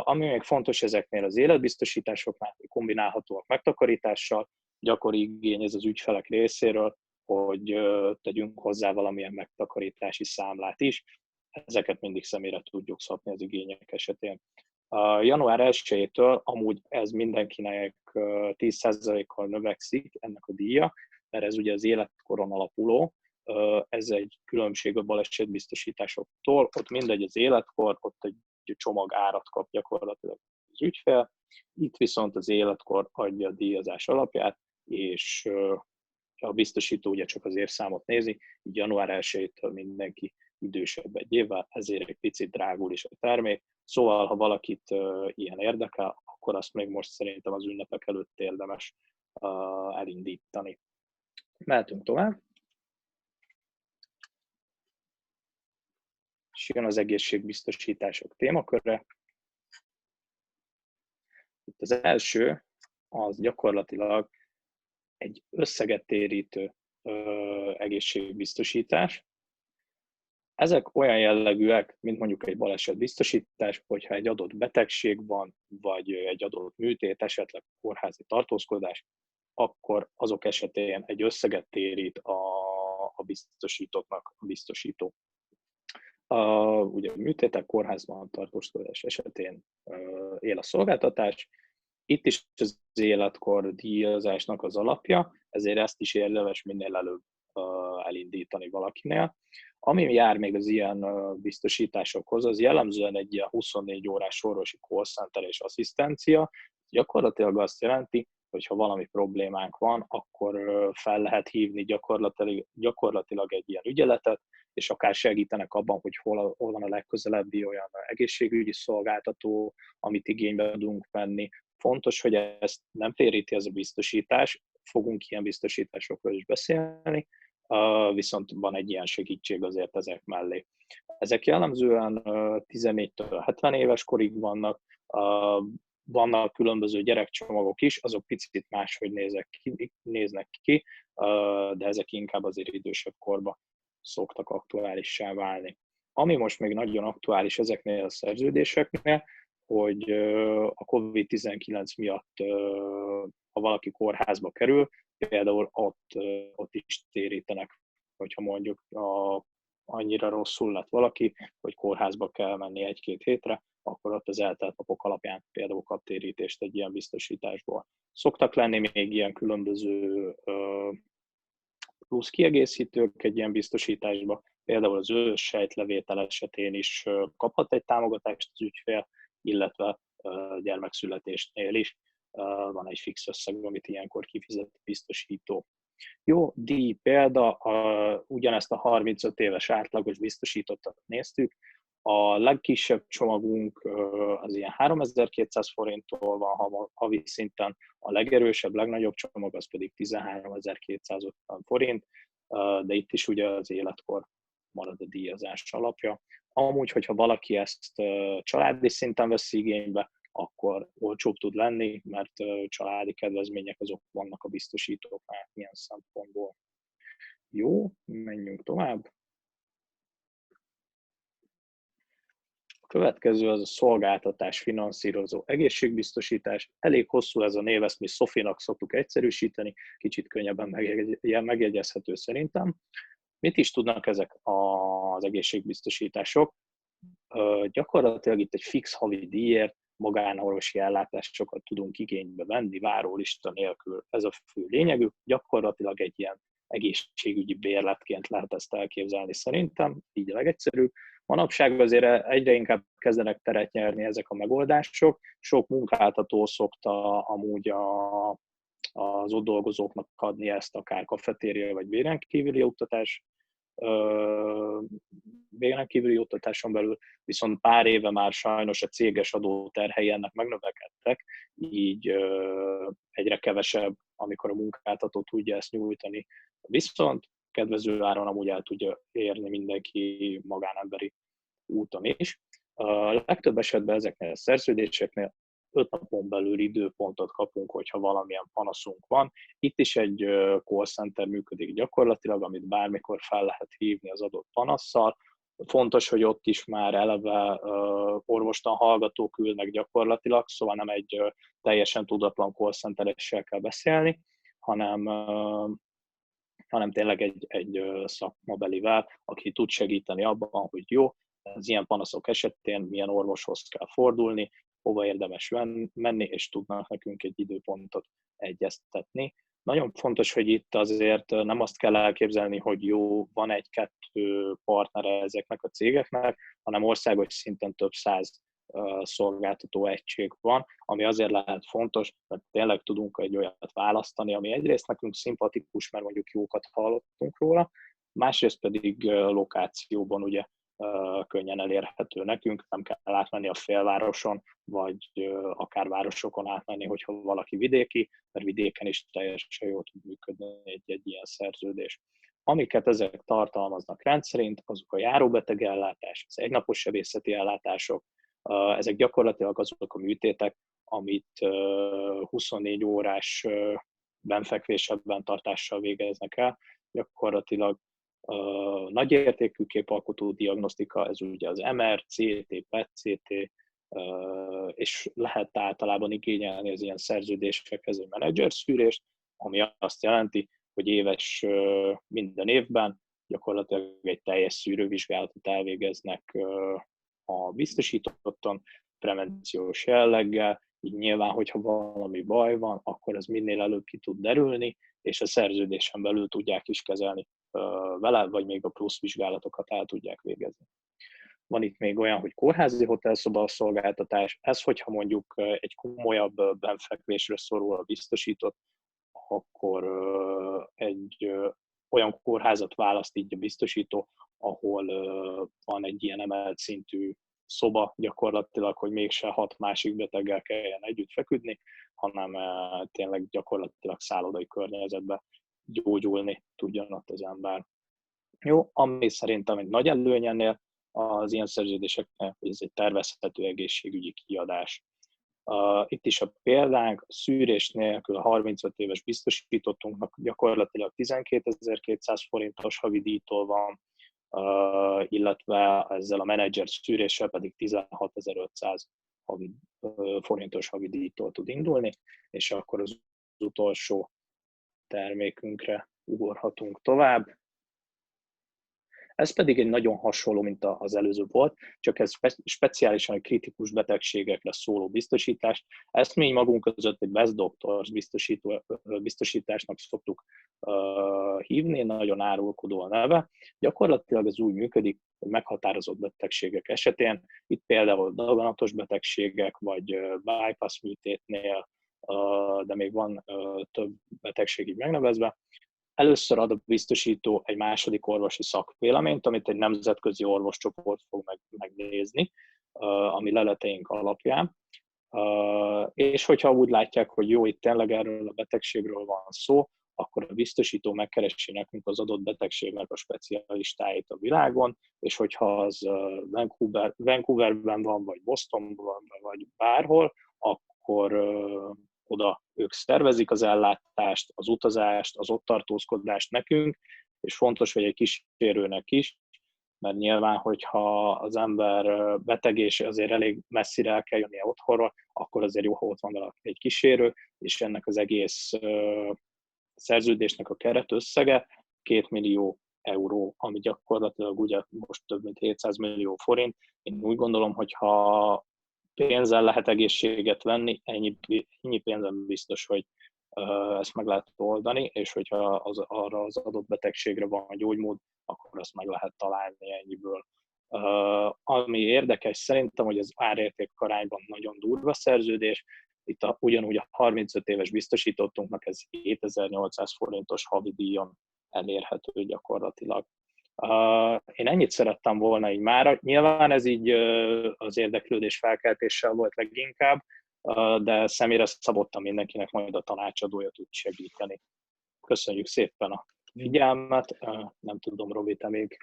Ami még fontos ezeknél az életbiztosításoknál, hogy kombinálhatóak megtakarítással, gyakori igény ez az ügyfelek részéről, hogy tegyünk hozzá valamilyen megtakarítási számlát is. Ezeket mindig személyre tudjuk szabni az igények esetén. Január 1-től amúgy ez mindenkinek 10%-kal növekszik ennek a díja, mert ez ugye az életkoron alapuló, ez egy különbség a balesetbiztosításoktól, ott mindegy az életkor, ott egy csomag árat kap gyakorlatilag az ügyfél, itt viszont az életkor adja a díjazás alapját, és a biztosító ugye csak az évszámot nézi, így január 1-től mindenki idősebb egy évvel, ezért egy picit drágul is a termék. Szóval, ha valakit ilyen érdekel, akkor azt még most szerintem az ünnepek előtt érdemes elindítani. Mehetünk tovább. És jön az egészségbiztosítások témaköre. Itt az első, az gyakorlatilag egy összeget térítő egészségbiztosítás. Ezek olyan jellegűek, mint mondjuk egy balesetbiztosítás, hogyha egy adott betegség van, vagy egy adott műtét, esetleg kórházi tartózkodás, akkor azok esetén egy összeget térít a biztosítottnak a biztosító. Ugye a műtétek, kórházban tartózkodás esetén él a szolgáltatás. Itt is az életkor díjazásnak az alapja, ezért ezt is érdemes minél előbb elindítani valakinél. Ami jár még az ilyen biztosításokhoz, az jellemzően egy ilyen 24 órás orvosi call center és asszisztencia. Gyakorlatilag azt jelenti, hogy ha valami problémánk van, akkor fel lehet hívni gyakorlatilag egy ilyen ügyeletet, és akár segítenek abban, hogy hol van a legközelebbi olyan egészségügyi szolgáltató, amit igénybe tudunk venni. Fontos, hogy ezt nem téríti ez a biztosítás, fogunk ilyen biztosításokról is beszélni, viszont van egy ilyen segítség azért ezek mellé. Ezek jellemzően 14-től 70 éves korig vannak, vannak különböző gyerekcsomagok is, azok picit máshogy néznek ki, de ezek inkább azért idősebb korba szoktak aktuálissá válni. Ami most még nagyon aktuális ezeknél a szerződéseknél, hogy a COVID-19 miatt, ha valaki kórházba kerül, például ott is térítenek, hogyha mondjuk annyira rosszul lett valaki, hogy kórházba kell menni 1-2 hétre, akkor ott az eltelt napok alapján például kap térítést egy ilyen biztosításból. Szoktak lenni még ilyen különböző plusz kiegészítők egy ilyen biztosításba, például az őssejtlevétel esetén is kaphat egy támogatást az ügyfél, illetve gyermekszületésnél is van egy fix összeg, amit ilyenkor kifizet a biztosító. Jó, díj példa, ugyanezt a 35 éves átlagos biztosítottat néztük, a legkisebb csomagunk az ilyen 3200 forinttól van havi szinten, a legerősebb, legnagyobb csomag az pedig 13250 forint, de itt is ugye az életkor marad a díjazás alapja. Amúgy, hogyha valaki ezt családi szinten veszi igénybe, akkor olcsóbb tud lenni, mert családi kedvezmények azok vannak a biztosítóknál ilyen szempontból. Jó, menjünk tovább. A következő az a szolgáltatás finanszírozó egészségbiztosítás. Elég hosszú ez a név, ezt mi Sofinak szoktuk egyszerűsíteni, kicsit könnyebben megjegyezhető szerintem. Mit is tudnak ezek az egészségbiztosítások? Gyakorlatilag itt egy fix havi díjért magánorvosi ellátásokat tudunk igénybe venni, várólista nélkül. Ez a fő lényegük. Gyakorlatilag egy ilyen egészségügyi bérletként lehet ezt elképzelni szerintem, így a legegyszerűbb. Manapság azért egyre inkább kezdenek teret nyerni ezek a megoldások. Sok munkáltató szokta amúgy az ott dolgozóknak adni ezt, akár kafetéria vagy béren kívüli oktatás végen kívüli juttatáson belül, viszont pár éve már sajnos a céges adóterhei ennek megnövekedtek, így egyre kevesebb, amikor a munkáltató tudja ezt nyújtani. Viszont kedvező áron amúgy el tudja érni mindenki magánemberi úton is. A legtöbb esetben ezeknél a szerződéseknél 5 napon belül időpontot kapunk, hogyha valamilyen panaszunk van. Itt is egy call center működik gyakorlatilag, amit bármikor fel lehet hívni az adott panasszal. Fontos, hogy ott is már eleve orvostan hallgatók ülnek gyakorlatilag, szóval nem egy teljesen tudatlan call centeressel kell beszélni, hanem tényleg egy szakmabelivel, aki tud segíteni abban, hogy jó, az ilyen panaszok esetén milyen orvoshoz kell fordulni, hova érdemes menni, és tudnak nekünk egy időpontot egyeztetni. Nagyon fontos, hogy itt azért nem azt kell elképzelni, hogy jó, van egy-kettő partnere ezeknek a cégeknek, hanem országos szinten több száz szolgáltató egység van, ami azért lehet fontos, mert tényleg tudunk egy olyat választani, ami egyrészt nekünk szimpatikus, mert mondjuk jókat hallottunk róla, másrészt pedig lokációban ugye könnyen elérhető nekünk, nem kell átmenni a félvároson, vagy akár városokon átmenni, hogyha valaki vidéki, mert vidéken is teljesen jól tud működni egy ilyen szerződés. Amiket ezek tartalmaznak rendszerint, azok a járóbeteg-ellátás, az egynapos sebészeti ellátások, ezek gyakorlatilag azok a műtétek, amit 24 órás benfekvésben tartással végeznek el, gyakorlatilag nagyértékű képalkotó diagnosztika, ez ugye az MR, CT, PET-CT, és lehet általában igényelni az ilyen szerződésekhez egy menedzserszűrést, ami azt jelenti, hogy éves minden évben gyakorlatilag egy teljes szűrővizsgálatot elvégeznek a biztosítottan, prevenciós jelleggel, így nyilván, hogyha valami baj van, akkor ez minél előbb ki tud derülni, és a szerződésen belül tudják is kezelni vele, vagy még a plusz vizsgálatokat el tudják végezni. Van itt még olyan, hogy kórházi hotelszoba szolgáltatás, ez hogyha mondjuk egy komolyabb benfekvésre szorul a biztosított, akkor egy olyan kórházat választ így a biztosító, ahol van egy ilyen emelt szintű szoba gyakorlatilag, hogy mégse 6 másik beteggel kelljen együtt feküdni, hanem tényleg gyakorlatilag szállodai környezetben gyógyulni tudjon ott az ember. Jó, ami szerintem egy nagy előny ennél az ilyen szerződéseknél, hogy ez egy tervezhető egészségügyi kiadás. Itt is a példánk, a szűrés nélkül a 35 éves biztosítottunknak gyakorlatilag 12.200 forintos havidíjtól van, illetve ezzel a menedzser szűréssel pedig 16.500 forintos havidíjtól tud indulni, és akkor az utolsó termékünkre ugorhatunk tovább. Ez pedig egy nagyon hasonló, mint az előző volt, csak ez speciálisan a kritikus betegségekre szóló biztosítás. Ezt mi magunk között egy Best Doctors biztosításnak szoktuk hívni, nagyon árulkodó a neve. Gyakorlatilag ez úgy működik, hogy meghatározott betegségek esetén, itt például daganatos betegségek, vagy bypass műtétnél, de még van több betegség így megnevezve, először ad a biztosító egy második orvosi szakvéleményt, amit egy nemzetközi orvoscsoport fog megnézni, ami leleteink alapján. És hogyha úgy látják, hogy jó, itt tényleg erről a betegségről van szó, akkor a biztosító megkeresi nekünk az adott betegségnek a specialistáit a világon, és hogyha az Vancouverben van, vagy Bostonban, vagy bárhol, akkor oda ők szervezik az ellátást, az utazást, az ott tartózkodást nekünk, és fontos, hogy egy kísérőnek is, mert nyilván, hogyha az ember beteg és azért elég messzire el kell jönnie otthonra, akkor azért jó, ha ott van valaki egy kísérő, és ennek az egész szerződésnek a keretösszege 2 millió euró, ami gyakorlatilag ugye most több mint 700 millió forint. Én úgy gondolom, hogy ha pénzzel lehet egészséget venni, ennyi pénzen biztos, hogy ezt meg lehet oldani, és hogyha arra az adott betegségre van gyógymód, akkor azt meg lehet találni ennyiből. Ami érdekes szerintem, hogy az árérték arányban nagyon durva szerződés, itt ugyanúgy a 35 éves biztosítottunknak ez 7800 forintos havidíjon elérhető gyakorlatilag. Én ennyit szerettem volna így mára. Nyilván ez így az érdeklődés felkeltéssel volt leginkább, de személyre szabottan mindenkinek majd a tanácsadója tud segíteni. Köszönjük szépen a figyelmet. Nem tudom, Robi, te még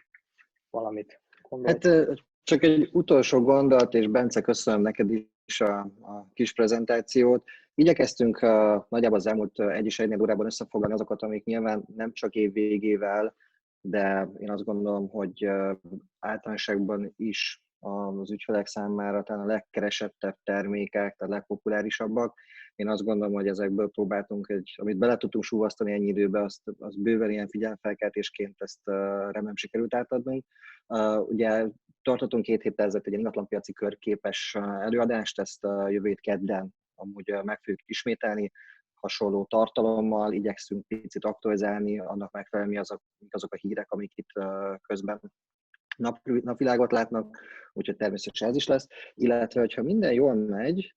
valamit gondolsz? Hát csak egy utolsó gondolat, és Bence, köszönöm neked is a kis prezentációt. Igyekeztünk nagyjából az elmúlt 1 órában összefoglalni azokat, amik nyilván nem csak év végével, de én azt gondolom, hogy általánosságban is az ügyfelek számára talán a legkeresettebb termékek, tehát legpopulárisabbak. Én azt gondolom, hogy ezekből próbáltunk, amit bele tudtunk súvasztani ennyi időbe, azt bőven ilyen figyelmfelkeltésként ezt remélem sikerült átadnunk. Ugye tartottunk 2 héttel ezelőtt egy ingatlanpiaci körképes előadást, ezt jövő hét kedden amúgy meg fogjuk ismételni, hasonló tartalommal, igyekszünk picit aktualizálni, annak megfelelően mik azok a hírek, amik itt közben napvilágot látnak, úgyhogy természetesen ez is lesz. Illetve, hogyha minden jól megy,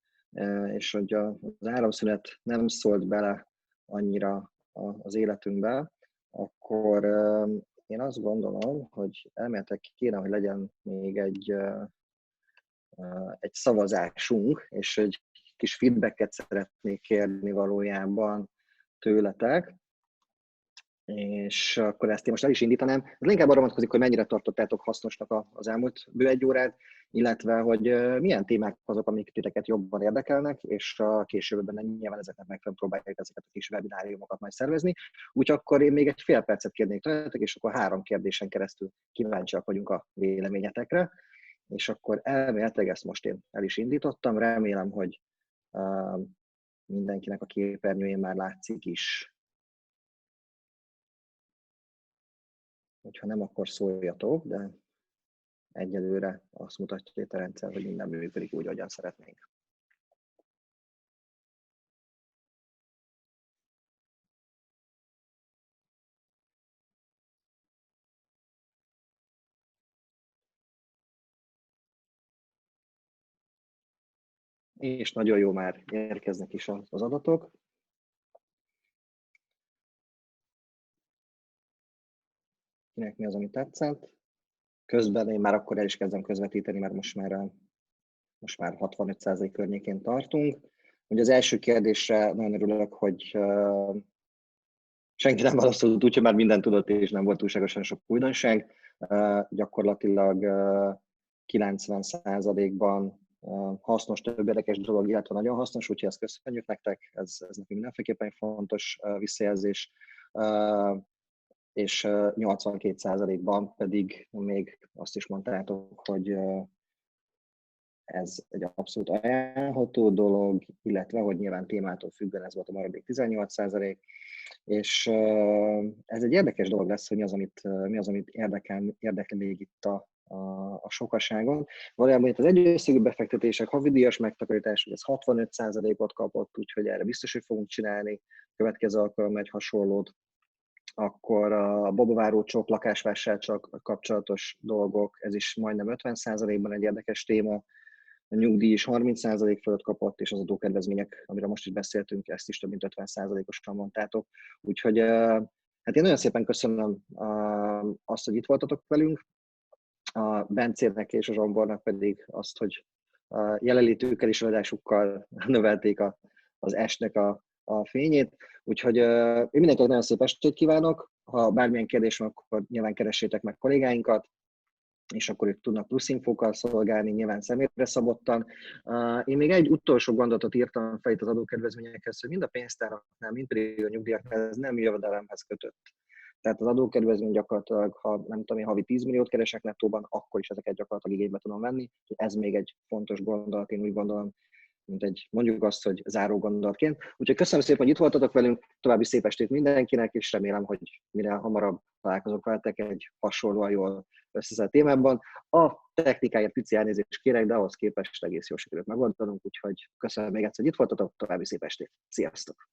és hogy az áramszünet nem szólt bele annyira az életünkbe, akkor én azt gondolom, hogy elméletek kéne, hogy legyen még egy szavazásunk, és egy kis feedbacket szeretnék kérni valójában tőletek, és akkor ezt én most el is indítanám. Ez inkább arra vonatkozik, hogy mennyire tartottátok hasznosnak az elmúlt bő 1 órát, illetve hogy milyen témák azok, amik titeket jobban érdekelnek, és a későbben nyilván ezeknek megfelelően próbálják ezeket a kis webináriumokat majd szervezni. Úgyhogy akkor én még egy fél percet kérnék tőletek, és akkor 3 kérdésen keresztül kíváncsiak vagyunk a véleményetekre. És akkor elméletileg ezt most én el is indítottam, remélem, hogy mindenkinek a képernyőjén már látszik is. Hogyha nem, akkor szóljatok, de egyelőre azt mutatja itt a rendszer, hogy minden működik úgy, ahogyan szeretnénk. És nagyon jó, már érkeznek is az adatok. Kinek mi az, ami tetszett? Közben én már akkor el is kezdem közvetíteni, mert most már 65% környékén tartunk. Ugye az első kérdésre nagyon örülök, hogy senki nem válaszolt, úgyhogy már mindent tudott, és nem volt túlságosan sok újdonság. Gyakorlatilag 90%-ban hasznos, több érdekes dolog, illetve nagyon hasznos, úgyhogy ezt köszönjük nektek, ez nekünk mindenféleképpen fontos visszajelzés. És 82%-ban pedig még azt is mondtátok, hogy ez egy abszolút ajánlható dolog, illetve, hogy nyilván témától függően ez volt a maradék 18%, és ez egy érdekes dolog lesz, hogy mi az, amit érdekel még itt a sokaságon. Valójában itt az egyösszegű befektetések, havidíjas megtakarítás, ez 65%-ot kapott, úgyhogy erre biztos, hogy fogunk csinálni következő alkalommal egy hasonlót. Akkor a babaváró csok, lakásvásárlásra kapcsolatos dolgok, ez is majdnem 50%-ban egy érdekes téma. A nyugdíj is 30% fölött kapott, és az adókedvezmények, amiről most is beszéltünk, ezt is több mint 50%-osan mondtátok. Úgyhogy hát én nagyon szépen köszönöm azt, hogy itt voltatok velünk. A Bencének és a Zsombornak pedig azt, hogy jelenlétükkel és adásukkal növelték az estnek a fényét. Úgyhogy én mindenkinek nagyon szép estét kívánok. Ha bármilyen kérdés van, akkor nyilván keressétek meg kollégáinkat, és akkor ők tudnak plusz infókkal szolgálni, nyilván személyre szabottan. Én még egy utolsó gondolatot írtam fel itt az adókedvezményekhez, hogy mind a pénztáraknál, mind pedig a nyugdíjaknál ez nem jövedelemhez kötött. Tehát az adókedvezmény gyakorlatilag, ha nem tudom én, havi 10 milliót keresek nettóban, akkor is ezeket gyakorlatilag igénybe tudom venni. Ez még egy fontos gondolat, én úgy gondolom, mint mondjuk azt, hogy záró gondolatként. Úgyhogy köszönöm szépen, hogy itt voltatok velünk, további szép estét mindenkinek, és remélem, hogy minél hamarabb találkozok veletek egy hasonlóan jól összeszedett témában. A technikáért pici elnézést kérek, de ahhoz képest egész jól sikerült megoldanunk, úgyhogy köszönöm még egyszer, hogy itt voltatok, további szép estét. Sziasztok!